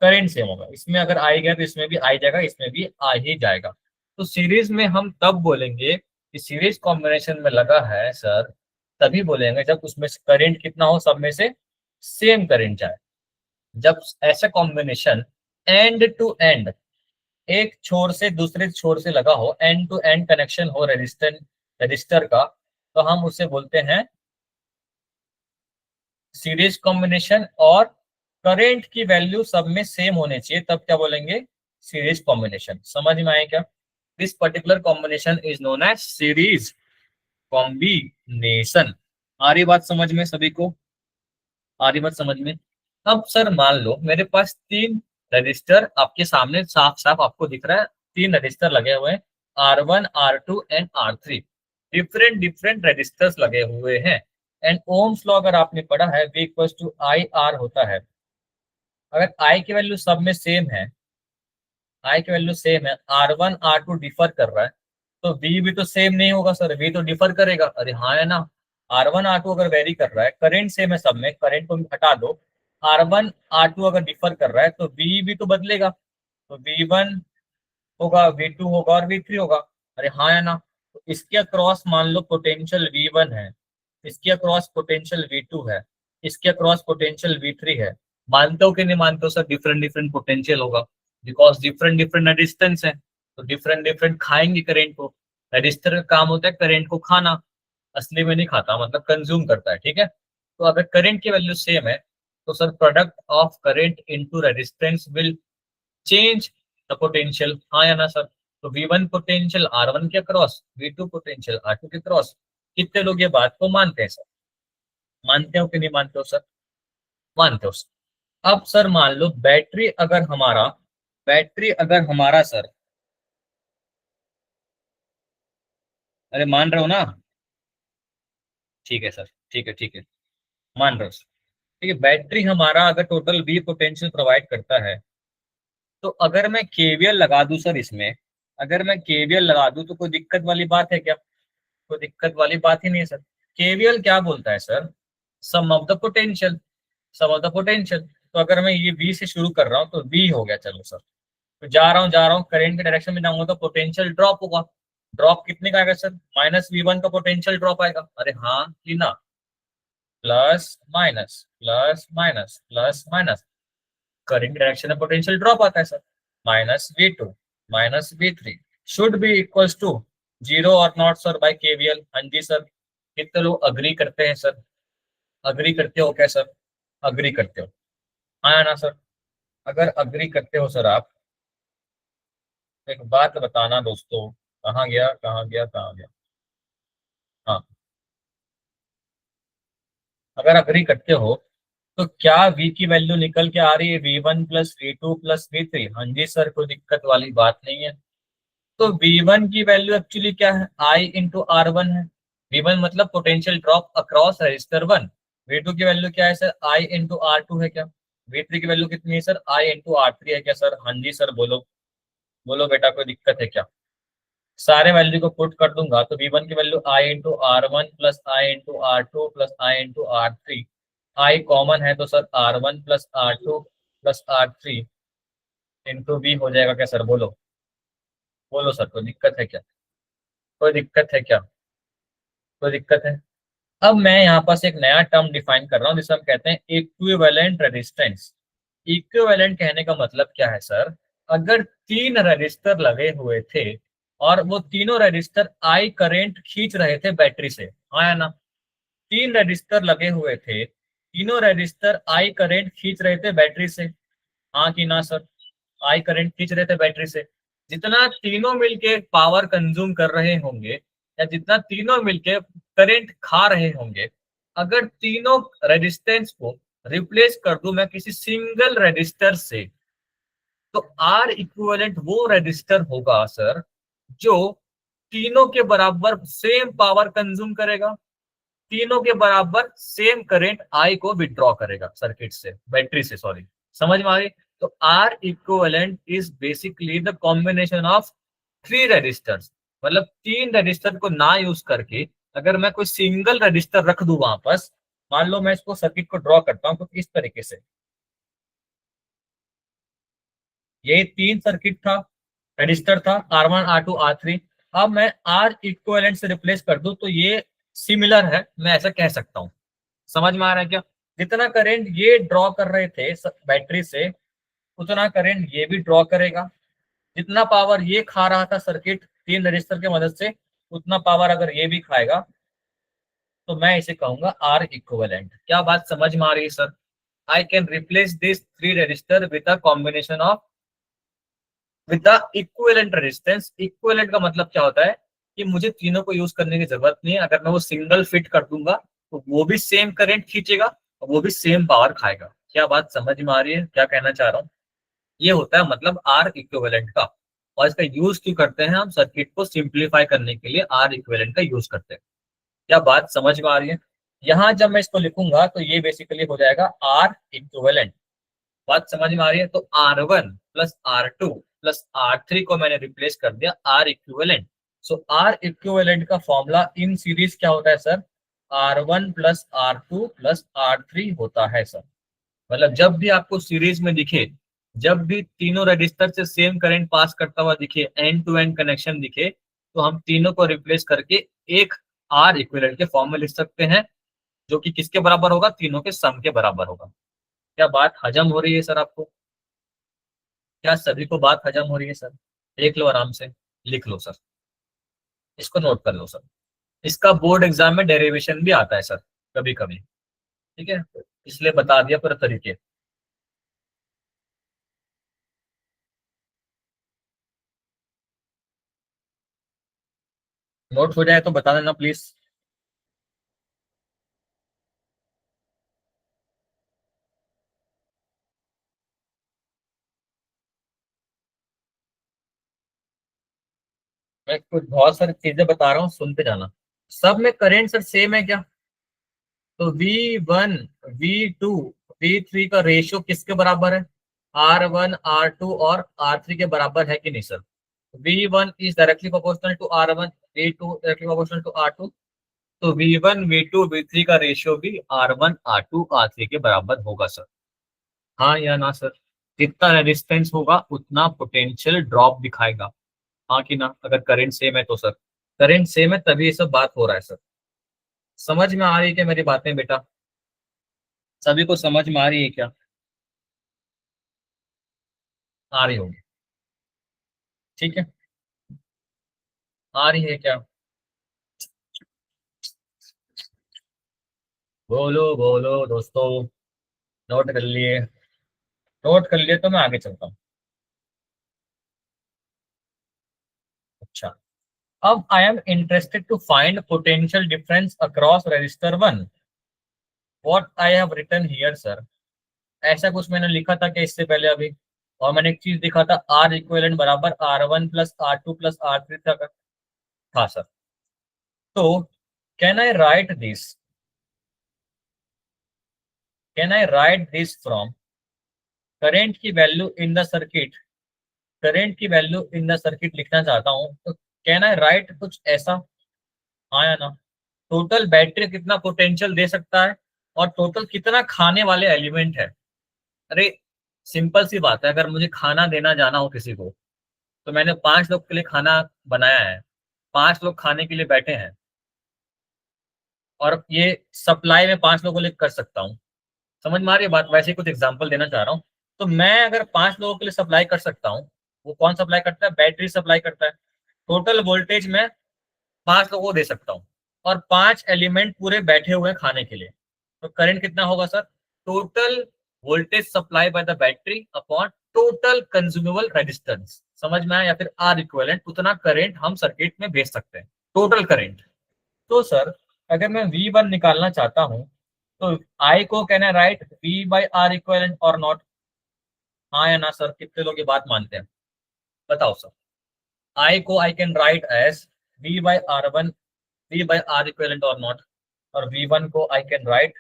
करंट सेम होगा, इसमें अगर आई गया तो इसमें भी आई जाएगा, इसमें भी आ ही जाएगा। तो सीरीज में हम तब बोलेंगे कि सीरीज कॉम्बिनेशन में लगा है सर, तभी बोलेंगे जब उसमें से करंट कितना हो, सब में से सेम करंट जाए। जब ऐसा कॉम्बिनेशन एंड टू एंड, एक छोर से दूसरे छोर से लगा हो, एंड टू एंड कनेक्शन हो रजिस्टर रजिस्टर का, तो हम उसे बोलते हैं सीरीज कॉम्बिनेशन। और करंट की वैल्यू सब में सेम होने चाहिए, तब क्या बोलेंगे, सीरीज कॉम्बिनेशन। समझ में आया क्या। This particular combination is known as series combination. आ रही बात समझ में सभी को, आ रही बात समझ में। अब सर मान लो मेरे पास तीन रजिस्टर आपके सामने साफ साफ आपको दिख रहा है, तीन रजिस्टर लगे हुए हैं, R1 R2 and R3। Different different registers लगे हुए हैं। एंड ओम्स लॉ अगर आपने पढ़ा है, V equals to I R होता है। अगर आई की वैल्यू सब में सेम है, आई की वैल्यू सेम है, R1 R2 डिफर कर रहा है, तो V भी तो सेम नहीं होगा सर, V तो डिफर करेगा। अरे हाँ है ना। R1 R2 अगर वेरी कर रहा है, करंट सेम है सब में, करंट को हटा दो। R1 R2 अगर डिफर कर रहा है तो V भी तो बदलेगा। तो V1 होगा, V2 होगा और V3 होगा। अरे हाँ है ना। तो इसके अक्रॉस मान लो पोटेंशियल V1 है, इसके अक्रॉस पोटेंशियल V2 है, इसके अक्रॉस पोटेंशियल V3 है। मानते हो कि नहीं मानते हो सर, डिफरेंट डिफरेंट पोटेंशियल होगा। बिकॉज डिफरेंट डिफरेंट रेजिस्टेंस है, तो डिफरेंट डिफरेंट खाएंगे करेंट को। रजिस्टर का काम होता है करेंट को खाना, असली में नहीं खाता, मतलब कंज्यूम करता है, ठीक है। तो अगर करंट की वैल्यू सेम है तो sir product of current into resistance will change the potential, हाँ या ना सर। तो V1 पोटेंशियल R1 के क्रॉस, V2 पोटेंशियल R2 के क्रॉस। कितने लोग ये बात को मानते हैं सर? मानते हो कि नहीं मानते हो सर? मानते हो सर। अब सर मान लो बैटरी अगर हमारा सर, अरे मान रहे हो ना? ठीक है सर, ठीक है ठीक है, मान रहे हो सर। ठीक है, बैटरी हमारा अगर टोटल बी पोटेंशियल प्रोवाइड करता है, तो अगर मैं केवीएल लगा दूं सर इसमें, अगर मैं केवीएल लगा दूं तो कोई दिक्कत वाली बात है क्या? कोई दिक्कत वाली बात ही नहीं है सर। केवीएल क्या बोलता है sir? Sum of the potential, sum of the potential. तो अगर मैं ये V से शुरू कर रहा हूँ तो V हो गया, चलो सर। तो जा रहा हूँ करंट के डायरेक्शन में जाऊंगा तो पोटेंशियल ड्रॉप होगा। ड्रॉप कितने का आएगा सर? -V1 का पोटेंशियल ड्रॉप आएगा। अरे हाँ कि ना? Plus minus plus minus plus minus, current direction में पोटेंशियल ड्रॉप आता है sir. -V2 -V3 should be equals to zero और नॉट सर बाय केवीएल। हाँ जी सर। कितने लोग अग्री करते हैं सर? अग्री करते हो क्या सर? अग्री करते हो? हाँ या ना सर? अगर अग्री करते हो सर आप, तो एक बात बताना दोस्तों, कहाँ गया कहाँ गया कहाँ गया, हाँ, अगर अग्री करते हो तो क्या V की वैल्यू निकल के आ रही है V1 plus V2 plus V3? हाँ जी सर, कोई दिक्कत वाली बात नहीं है। तो V1 की वैल्यू एक्चुअली क्या है? I इंटू R1 है। V1 मतलब potential drop across register 1। V2 की वैल्यू क्या है सर? I इंटू R2 है क्या? V3 की वैल्यू कितनी है सर? I इंटू R3 है क्या सर? हाँ जी सर, बोलो बोलो बेटा, कोई दिक्कत है क्या? सारे वैल्यू को पुट कर दूंगा तो V1 की value I into R1 plus I into R2 plus I into R3। I common है तो sir R1 plus R2 plus R3 into V हो जाएगा क्या सर? बोलो बोलो सर, कोई दिक्कत है क्या? कोई दिक्कत है क्या? कोई दिक्कत है? अब मैं यहाँ पास एक नया टर्म डिफाइन कर रहा हूँ जिसे हम कहते हैं इक्विवेलेंट रेजिस्टेंस। इक्विवेलेंट कहने का मतलब क्या है सर? अगर तीन रजिस्टर लगे हुए थे और वो तीनों रजिस्टर आई करंट खींच रहे थे बैटरी से, हाँ या ना? तीन रजिस्टर लगे हुए थे, तीनों रजिस्टर आई करंट खींच रहे थे बैटरी से, हाँ कि ना सर? आई करंट खींच रहे थे बैटरी से। जितना तीनों मिलके पावर कंज्यूम कर रहे होंगे, या जितना तीनों मिलके करंट खा रहे होंगे, अगर तीनों रेजिस्टेंस को रिप्लेस कर दूं मैं किसी सिंगल रजिस्टर से, तो आर इक्विवेलेंट वो रजिस्टर होगा सर जो तीनों के बराबर सेम पावर कंज्यूम करेगा, तीनों के बराबर सेम करंट आई को विड्रॉ करेगा सर्किट से, बैटरी से, सॉरी। समझ में आ रही? तो R equivalent is basically the combination of three resistors. मतलब तीन रजिस्टर को ना यूज करके अगर मैं कोई सिंगल रजिस्टर रख दूं वहां पास, मान लो मैं इसको सर्किट को ड्रॉ करता हूं तो इस तरीके से, ये तीन सर्किट था, रजिस्टर था R1 R2 R3। अब मैं आर इक्विवेलेंट से रिप्लेस कर दूं तो ये सिमिलर है, मैं ऐसा कह सकता हूं। समझ में आ रहा है क्या? जितना करंट ये ड्रॉ कर रहे थे बैटरी से, उतना करंट ये भी ड्रॉ करेगा। जितना पावर ये खा रहा था सर्किट तीन रजिस्टर की मदद से, उतना पावर अगर ये भी खाएगा, तो मैं इसे कहूंगा आर इक्विवेलेंट। क्या बात समझ में आ रही है sir? I can replace this three register with a combination of, with the equivalent resistance. Equivalent का मतलब क्या होता है कि मुझे तीनों को यूज करने की जरूरत नहीं है, अगर मैं वो सिंगल फिट कर दूंगा तो वो भी सेम करंट खींचेगा और वो भी सेम पावर खाएगा। क्या बात समझ में आ रही है? क्या कहना चाह रहा हूँ? ये होता है मतलब आर इक्विवेलेंट का। और इसका यूज क्यों करते हैं? हम सर्किट को सिंप्लीफाई करने के लिए आर इक्विवेलेंट का यूज करते हैं। क्या बात समझ में आ रही है? यहाँ जब मैं इसको लिखूंगा तो ये बेसिकली हो जाएगा आर इक्विवेलेंट। बात समझ में आ रही है? तो R1 plus R2 plus R3 को मैंने रिप्लेस कर दिया R equivalent. So R equivalent का फॉर्मूला इन सीरीज क्या होता है sir? R1 plus R2 plus R3 होता है सर। मतलब जब भी आपको सीरीज में दिखे, जब भी तीनों रजिस्टर से सेम करंट पास करता हुआ दिखे, एंड टू एंड कनेक्शन दिखे, तो हम तीनों को रिप्लेस करके एक आर इक्विवेलेंट के फॉर्म में लिख सकते हैं, जो कि किसके बराबर होगा? तीनों के सम के बराबर होगा। क्या बात हजम हो रही है सर आपको? क्या सभी को बात हजम हो रही है सर? देख लो आराम से, लिख लो सर, इसको नोट कर लो सर। इसका बोर्ड एग्जाम में डेरिवेशन भी आता है सर, कभी कभी। ठीक है, इसलिए बता दिया पूरे तरीके। नोट हो जाए तो बता देना प्लीज। मैं कुछ बहुत सारी चीजें बता रहा हूँ, सुनते जाना। सब में करेंट सर सेम है क्या? तो V1, V2, V3 का रेशियो किसके बराबर है? R1, R2 और R3 के बराबर है कि नहीं sir? V1 is directly proportional to R1, V2 directly proportional to R2। तो V1, V2, V3 का रेशियो भी R1, R2, R3 के बराबर होगा सर। हाँ या ना सर? जितना रेजिस्टेंस होगा उतना पोटेंशियल ड्रॉप दिखाएगा। हाँ कि ना? अगर करंट सेम है तो सर, करंट सेम है तभी ये सब बात हो रहा है सर। समझ में आ रही है क्या मेरी बातें बेटा? सभी को समझ में आ रही है क्या? आ रही होगी। ठीक है, आ रही है क्या? बोलो बोलो दोस्तों। नोट कर लिए? नोट कर लिए तो मैं आगे चलता हूँ। अच्छा, अब I am interested to find potential difference across resistor one. What I have written here sir. ऐसा कुछ मैंने लिखा था कि इससे पहले अभी, और मैंने एक चीज लिखा था, आर इक्विवेलेंट बराबर R1 plus R2 plus R3 था सर। तो can I write this, can I write this from current की value in the circuit, current की वैल्यू इन द सर्किट लिखना चाहता हूँ, तो कैन आई राइट कुछ ऐसा? हाँ या ना? टोटल बैटरी कितना पोटेंशियल दे सकता है, और टोटल कितना खाने वाले एलिमेंट है। अरे सिंपल सी बात है, अगर मुझे खाना देना जाना हो किसी को, तो मैंने 5 लोग के लिए खाना बनाया है, 5 लोग खाने के लिए बैठे हैं, और ये सप्लाई में 5 लोगों को लिए कर सकता हूँ। समझ में आ रही है बात? वैसे ही कुछ एग्जांपल देना चाह रहा हूँ। तो मैं अगर 5 लोगों के लिए सप्लाई कर सकता हूँ, वो कौन सप्लाई करता है? बैटरी सप्लाई करता है। टोटल वोल्टेज में 5 लोगों को दे सकता हूँ, और 5 एलिमेंट पूरे बैठे हुए हैं खाने के लिए। तो करंट कितना होगा sir? Total voltage supply by the battery upon total consumable resistance. समझ में आया? या फिर आर इक्विवेलेंट, उतना करंट हम सर्किट में भेज सकते हैं, टोटल करंट। तो सर अगर मैं V1 निकालना चाहता हूँ, तो आई को कहना है write V by R equivalent और नॉट? हाँ या ना सर? कितने लोग ये बात मानते हैं बताओ सर? आई को I can write as V/R1, V/R equivalent और नॉट? और V1 को I can write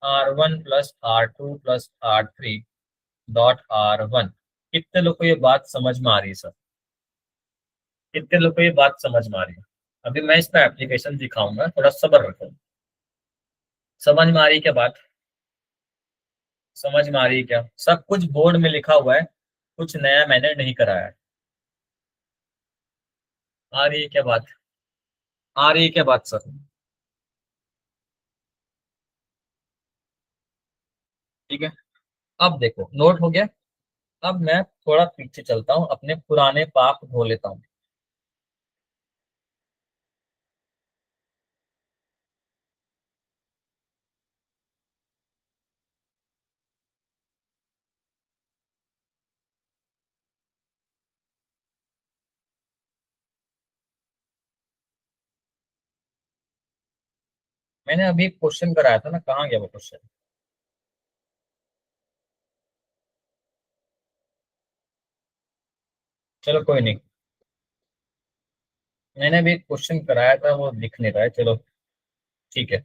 R1 plus R2 plus R3 dot R1। कितने लोग को ये बात समझ में आ रही है सर? कितने लोग को ये बात समझ में आ रही है? अभी मैं इसका एप्लीकेशन दिखाऊंगा, थोड़ा सब्र रखो। समझ में आ रही है क्या बात? समझ में आ रही है क्या? सब कुछ बोर्ड में लिखा हुआ है, कुछ नया मैंने नहीं कराया है। आ रही है क्या बात? आ रही है क्या बात सर? ठीक है, अब देखो नोट हो गया। अब मैं थोड़ा पीछे चलता हूँ, अपने पुराने पाप धो लेता हूँ। मैंने अभी एक क्वेश्चन कराया था ना, कहाँ गया वो क्वेश्चन? चलो कोई नहीं, मैंने अभी एक क्वेश्चन कराया था, वो दिख नहीं रहा है। चलो ठीक है,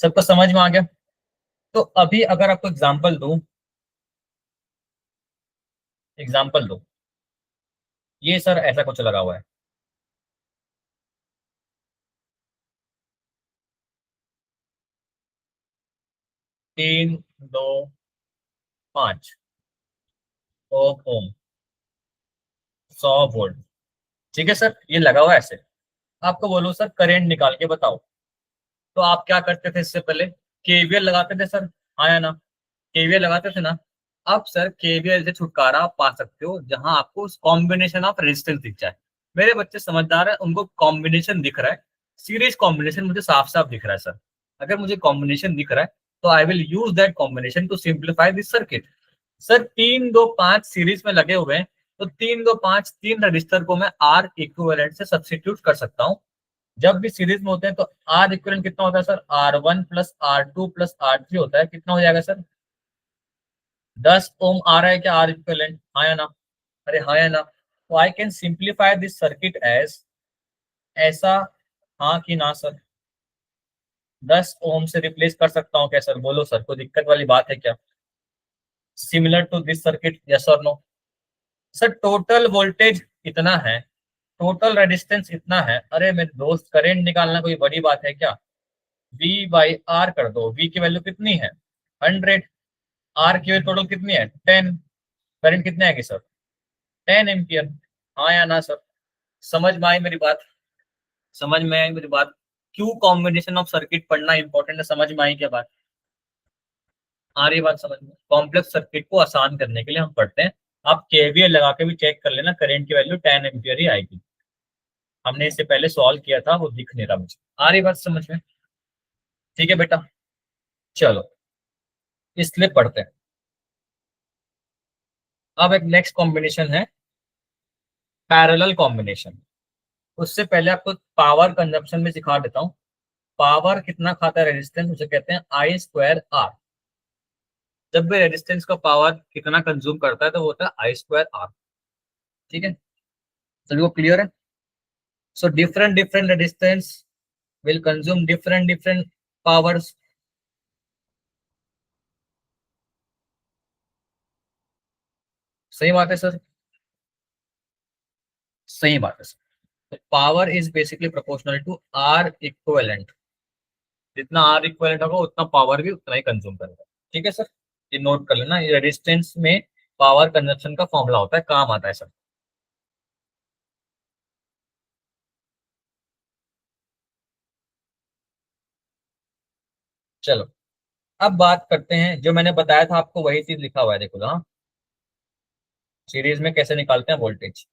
सबको समझ में आ गया? तो अभी अगर आपको एग्जांपल दूं, एग्जांपल दो, ये सर ऐसा कुछ लगा हुआ है, 3, 2, 5 ओम, 100 वोल्ट। ठीक है सर, ये लगा हुआ है ऐसे। आपको बोलो सर करंट निकाल के बताओ, तो आप क्या करते थे इससे पहले? केवीएल लगाते थे सर, हाँ या ना? केवीएल लगाते थे ना? अब सर केवीएल से छुटकारा आप पा सकते हो जहां आपको कॉम्बिनेशन ऑफ रेजिस्टेंस दिख जाए। मेरे बच्चे समझदार है, उनको कॉम्बिनेशन दिख रहा है, सीरीज कॉम्बिनेशन मुझे साफ साफ दिख रहा है सर। अगर मुझे कॉम्बिनेशन दिख रहा है तो I will use that combination to simplify this circuit. Sir 3 2 5 series में लगे हुए हैं, तो 3 2 5 तीन रजिस्टर को मैं आर इक्विवेलेंट से सब्स्टिट्यूट कर सकता हूँ। जब भी सीरीज में होते हैं तो आर इक्विवेलेंट कितना होता है sir, R1 plus R2 plus R3 होता है, कितना हो जाएगा सर, 10 ओम आ रहा है क्या आर इक्विवेलेंट, हाँ या ना? अरे हाँ या ना? तो I can simplify this circuit as ऐसा, हाँ कि ना सर? 10 ओम से रिप्लेस कर सकता हूँ क्या सर? बोलो सर, कोई दिक्कत वाली बात है क्या? Similar to this circuit, yes और नो? सर टोटल वोल्टेज इतना है, टोटल रेजिस्टेंस इतना है, अरे मेरे दोस्त करंट निकालना कोई बड़ी बात है क्या? V बाई आर कर दो, V की वैल्यू कितनी है, 100, आर की वैल्यू टोटल कितनी है, 10, करंट कितने आएगी सर, 10 एम्पियर, हाँ या ना सर? समझ में आई मेरी बात? समझ में आई मेरी बात? क्यों कॉम्बिनेशन ऑफ सर्किट पढ़ना इंपॉर्टेंट है, समझ में आई क्या बात? आ रही बात समझ में? कॉम्प्लेक्स सर्किट को आसान करने के लिए हम पढ़ते हैं। आप केवीएल लगा के भी चेक कर लेना, करंट की वैल्यू 10 एम्पियर ही आएगी। हमने इससे पहले सॉल्व किया था, वो दिख नहीं रहा मुझे। आ रही बात समझ में? ठीक है बेटा, चलो इसलिए पढ़ते हैं। अब एक नेक्स्ट कॉम्बिनेशन है पैरेलल कॉम्बिनेशन। उससे पहले आपको पावर कंजप्शन में सिखा देता हूँ। पावर कितना खाता है रेजिस्टेंस, उसे कहते हैं I²R। जब भी रेजिस्टेंस का पावर कितना कंज्यूम करता है तो वो होता है I²R। ठीक है, सभी को क्लियर है? So different different resistance will consume different different powers. सही बात है सर? सही बात है sir. Power is basically proportional to R equivalent. जितना आर इक्विवेलेंट होगा उतना पावर भी उतना ही कंज्यूम करेगा। ठीक है सर, ये नोट कर लेना, ये रेजिस्टेंस में पावर कंजप्शन का फॉर्मूला होता है, काम आता है सर। चलो अब बात करते हैं, जो मैंने बताया था आपको वही चीज लिखा हुआ है, देखो हाँ, सीरीज में कैसे निकालते हैं वोल्टेज।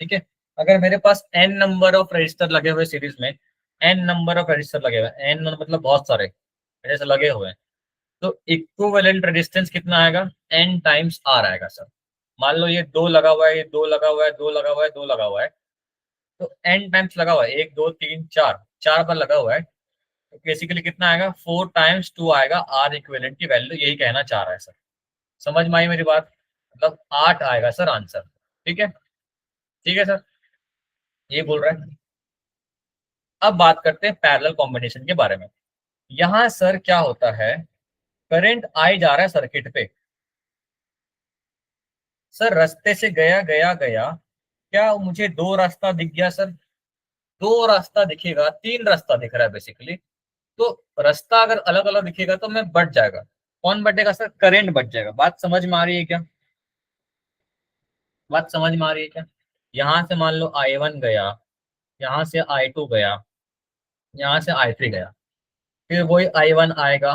ठीक है, अगर मेरे पास एन नंबर ऑफ रजिस्टर लगे हुए सीरीज में, एन नंबर ऑफ रजिस्टर लगे हुए, एन मतलब बहुत सारे ऐसे लगे हुए हैं, तो इक्विवेलेंट रेजिस्टेंस कितना आएगा, एन टाइम्स आर आएगा सर। मान लो ये दो लगा हुआ है, ये दो लगा हुआ है, दो लगा हुआ है, दो लगा हुआ है, तो एन टाइम्स लगा हुआ है, एक दो तीन चार, चार बार लगा हुआ है, तो बेसिकली कितना आएगा, 4 टाइम्स 2 आएगा आर इक्विवेलेंट की वैल्यू, यही कहना चाह रहा है सर। समझ में आई मेरी बात? मतलब 8 आएगा सर आंसर। ठीक है, ठीक है सर, ये बोल रहा है। अब बात करते हैं पैरेलल कॉम्बिनेशन के बारे में। यहां सर क्या होता है, करंट आई जा रहा है सर्किट पे, सर रास्ते से गया गया गया, क्या मुझे दो रास्ता दिख गया सर? दो रास्ता दिखेगा, तीन रास्ता दिख रहा है बेसिकली। तो रास्ता अगर अलग अलग दिखेगा तो मैं बढ़ जाएगा, कौन बढ़ेगा सर, करंट बढ़ जाएगा। बात समझ में आ रही है क्या? बात समझ में आ रही है क्या? यहां से मान लो I1 गया, यहाँ से I2 गया, यहाँ से I3 गया, फिर वही I1 आएगा,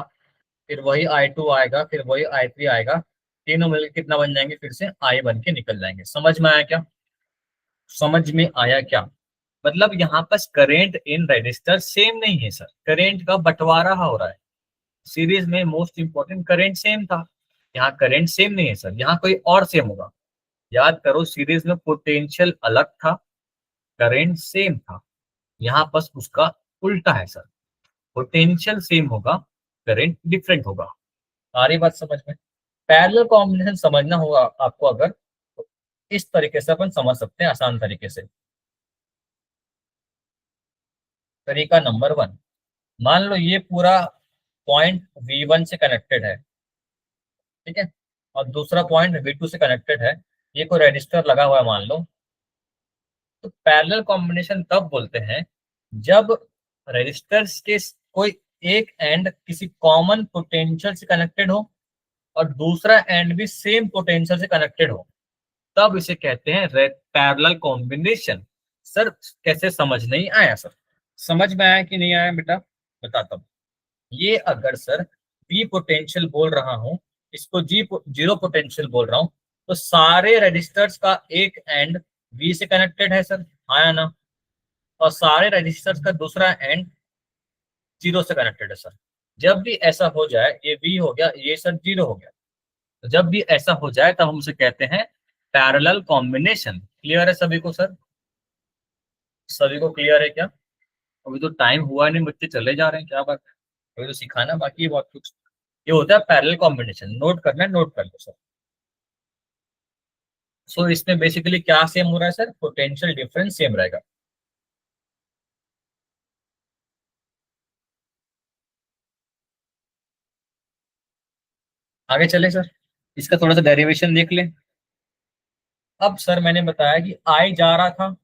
फिर वही I2 आएगा, फिर वही I3 आएगा, तीनों मिलकर कितना बन जाएंगे, फिर से I बन के निकल जाएंगे। समझ में आया क्या? समझ में आया क्या? मतलब यहाँ पर करेंट इन रजिस्टर सेम नहीं है सर, करेंट का बंटवारा हो रहा है। सीरीज में मोस्ट इंपोर्टेंट करंट सेम था, यहाँ करंट सेम नहीं है सर, यहाँ कोई और सेम होगा। याद करो, सीरीज में पोटेंशियल अलग था, करंट सेम था, यहाँ बस उसका उल्टा है सर, पोटेंशियल सेम होगा, करंट डिफरेंट होगा। सारी बात समझ में? पैरेलल कॉम्बिनेशन समझना होगा आपको अगर, तो इस तरीके से अपन समझ सकते हैं आसान तरीके से। तरीका नंबर 1, मान लो ये पूरा पॉइंट V1 से कनेक्टेड है, ठीक है, और दूसरा पॉइंट V2 से कनेक्टेड है, ये कोई रजिस्टर लगा हुआ है मान लो। तो पैरेलल कॉम्बिनेशन तब बोलते हैं जब रजिस्टर्स के कोई एक एंड किसी कॉमन पोटेंशियल से कनेक्टेड हो और दूसरा एंड भी सेम पोटेंशियल से कनेक्टेड हो, तब इसे कहते हैं पैरेलल कॉम्बिनेशन। सर कैसे समझ नहीं आया सर? समझ में आया कि नहीं आया बेटा? बताता हूँ। ये अगर सर बी पोटेंशियल बोल रहा हूँ, इसको जी जीरो पोटेंशियल बोल रहा हूँ, तो सारे रजिस्टर्स का एक एंड वी से कनेक्टेड है सर, हाँ या ना? और सारे रजिस्टर्स का दूसरा एंड जीरो से कनेक्टेड है सर। जब भी ऐसा हो जाए, ये वी हो गया, ये सर जीरो हो गया, तो जब भी ऐसा हो जाए तब हम उसे कहते हैं पैरेलल कॉम्बिनेशन। क्लियर है सभी को सर? सभी को क्लियर है क्या? अभी तो टाइम हुआ नहीं, बच्चे चले जा रहे हैं, क्या बात है? अभी तो सिखाना बाकी है बहुत कुछ। ये होता है पैरेलल कॉम्बिनेशन, नोट करना है, नोट कर लो सर। सो इसमें बेसिकली क्या सेम हो रहा है सर? पोटेंशियल डिफरेंस सेम रहेगा। आगे चले सर, इसका थोड़ा सा डेरिवेशन देख लें। अब सर मैंने बताया कि आई जा रहा था,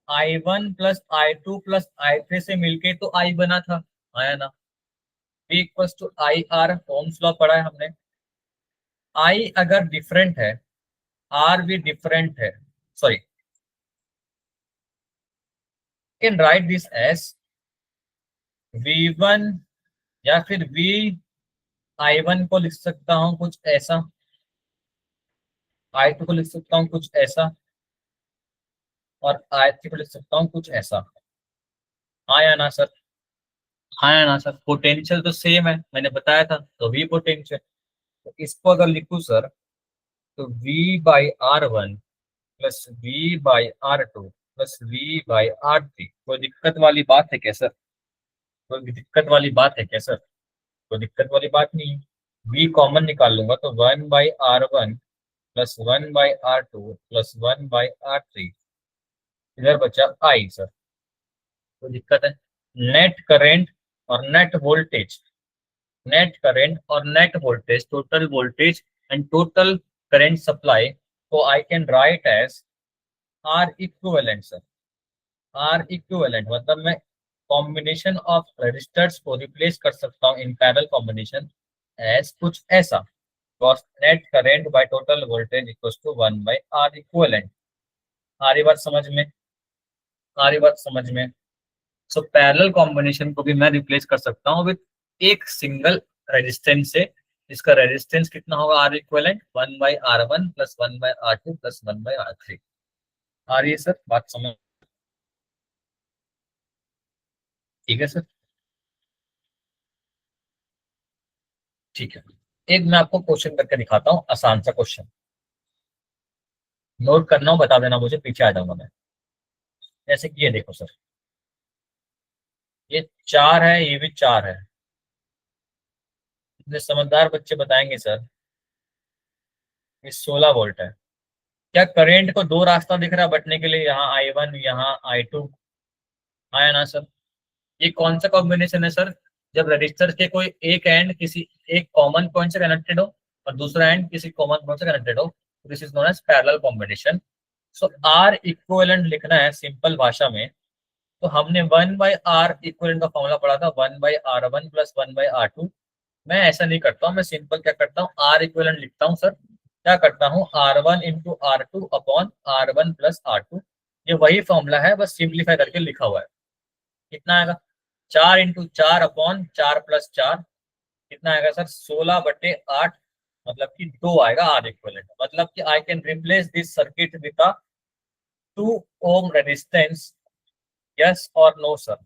I1 plus I2 plus I3 से मिलके तो I बना था, आया ना? V equals to I R, Ohm's law पढ़ा है हमने। I अगर डिफरेंट है, R भी डिफरेंट है, sorry, can write this as V1, या फिर V I1 को लिख सकता हूँ कुछ ऐसा, I2 को लिख सकता हूँ कुछ ऐसा, और I3 को लिख सकता हूँ कुछ ऐसा, हाँ या ना सर? हाँ या ना सर? पोटेंशियल तो सेम है, मैंने बताया था, तो V पोटेंशियल। तो इसको अगर लिखूं सर, तो V by R1 plus V by R2 plus V by R3, कोई दिक्कत वाली बात है क्या सर? कोई दिक्कत वाली बात है क्या सर? कोई दिक्कत वाली बात नहीं है। V कॉमन निकाल लूंगा तो 1/R1 plus 1/R2 plus 1/R3, इधर बचा I सर। कोई दिक्कत है? नेट करेंट और नेट वोल्टेज, नेट करंट और net voltage, total voltage and total current supply को I can write as R equivalent sir. R equivalent मतलब मैं कॉम्बिनेशन ऑफ रजिस्टर्स को रिप्लेस कर सकता हूँ इन पैरेलल कॉम्बिनेशन एज कुछ ऐसा, cos net current by total voltage equals to 1/R equivalent. आ रही बात समझ में? आ रही बात समझ में? सो पैरेलल कॉम्बिनेशन को भी मैं रिप्लेस कर सकता हूँ विद एक सिंगल रेजिस्टेंस से। इसका रेजिस्टेंस कितना होगा? R equivalent 1/R1 plus 1/R2 plus 1/R3। आ रही है सर बात समझ? ठीक है सर, ठीक है। एक मैं आपको क्वेश्चन करके दिखाता हूँ, आसान सा क्वेश्चन। नोट करना हो बता देना मुझे, पीछे आ जाऊंगा मैं। जैसे कि ये देखो सर, ये चार है, ये भी चार है। इतने समझदार बच्चे बताएंगे सर ये 16 वोल्ट है। क्या करेंट को दो रास्ता दिख रहा है बटने के लिए? यहाँ I1, यहाँ I2, आया ना सर? ये कौन सा कॉम्बिनेशन है सर? जब रजिस्टर के कोई एक एंड किसी एक कॉमन पॉइंट से कनेक्टेड हो और दूसरा एंड किसी कॉमन पॉइंट से कनेक्टेड हो, this is known as parallel combination. So R equivalent लिखना है सिंपल भाषा में, तो हमने 1/R इक्विवेलेंट का फॉर्मूला पढ़ा था, 1/R1 प्लस 1/R2। मैं ऐसा नहीं करता हूँ, मैं सिंपल क्या करता हूँ, आर इक्विवेलेंट लिखता हूँ सर। क्या करता हूँ? R1 into R2 upon R1 plus R2। ये वही फॉर्मूला है, बस सिंप्लीफाई करके लिखा हुआ है। कितना आएगा? 4 इंटू 4 अपॉन 4 प्लस 4, कितना आएगा सर? 16/8, मतलब कि 2 आएगा आर इक्विवेलेंट। मतलब कि I can replace this circuit with a 2 ohm resistance. Yes और नो सर?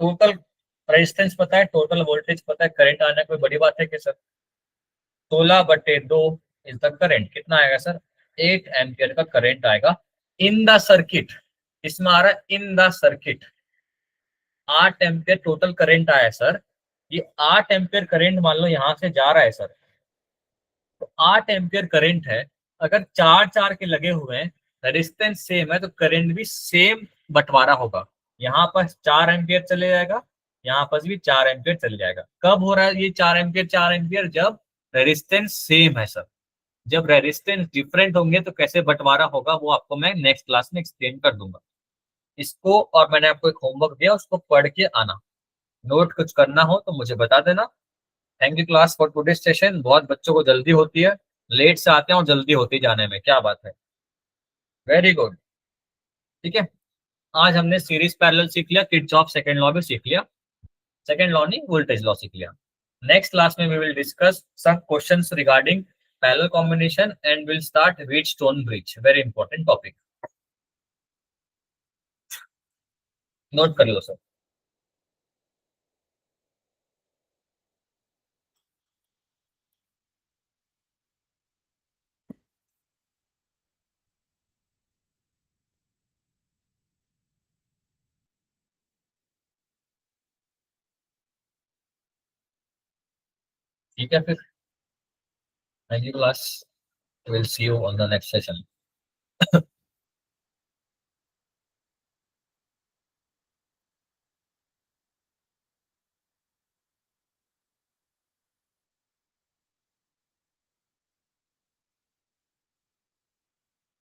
टोटल रेजिस्टेंस पता है, टोटल वोल्टेज पता है, करंट आना कोई बड़ी बात है क्या सर? 16/2 is the current. कितना आएगा सर? 8 एम्पियर का करंट आएगा इन द सर्किट। इसमें आ रहा है इन the circuit. 8 ampere total current आया है सर। ये 8 एम्पियर करंट मान लो यहाँ से जा रहा है सर, तो 8 एम्पियर करंट है। अगर चार चार के लगे हुए हैं, रेजिस्टेंस सेम है, तो करंट भी सेम बंटवारा होगा। यहाँ पर 4 एम्पियर चले जाएगा, यहाँ पर भी 4 एम्पियर चले जाएगा। कब हो रहा है ये 4 एम्पियर 4 एम्पियर? जब रेजिस्टेंस सेम है सर। जब रेजिस्टेंस डिफरेंट होंगे तो कैसे बंटवारा होगा वो आपको मैं नेक्स्ट क्लास में एक्सप्लेन कर दूंगा। इसको, और मैंने आपको एक होमवर्क दिया, उसको पढ़ के आना। नोट कुछ करना हो तो मुझे बता देना। Thank you class for today session. बहुत बच्चों को जल्दी होती है, लेट से आते हैं और जल्दी होती जाने में, क्या बात है? Very good. ठीक है, आज हमने सीरीज पैरेलल सीख लिया, किरचॉफ सेकंड लॉ भी सीख लिया, सेकंड लॉ नहीं वोल्टेज लॉ सीख लिया। नेक्स्ट क्लास में we will discuss some questions regarding parallel combination and will start Wheatstone bridge, very important topic, note कर लो सर। ठीक है फिर, thank you class, will see you on the next session.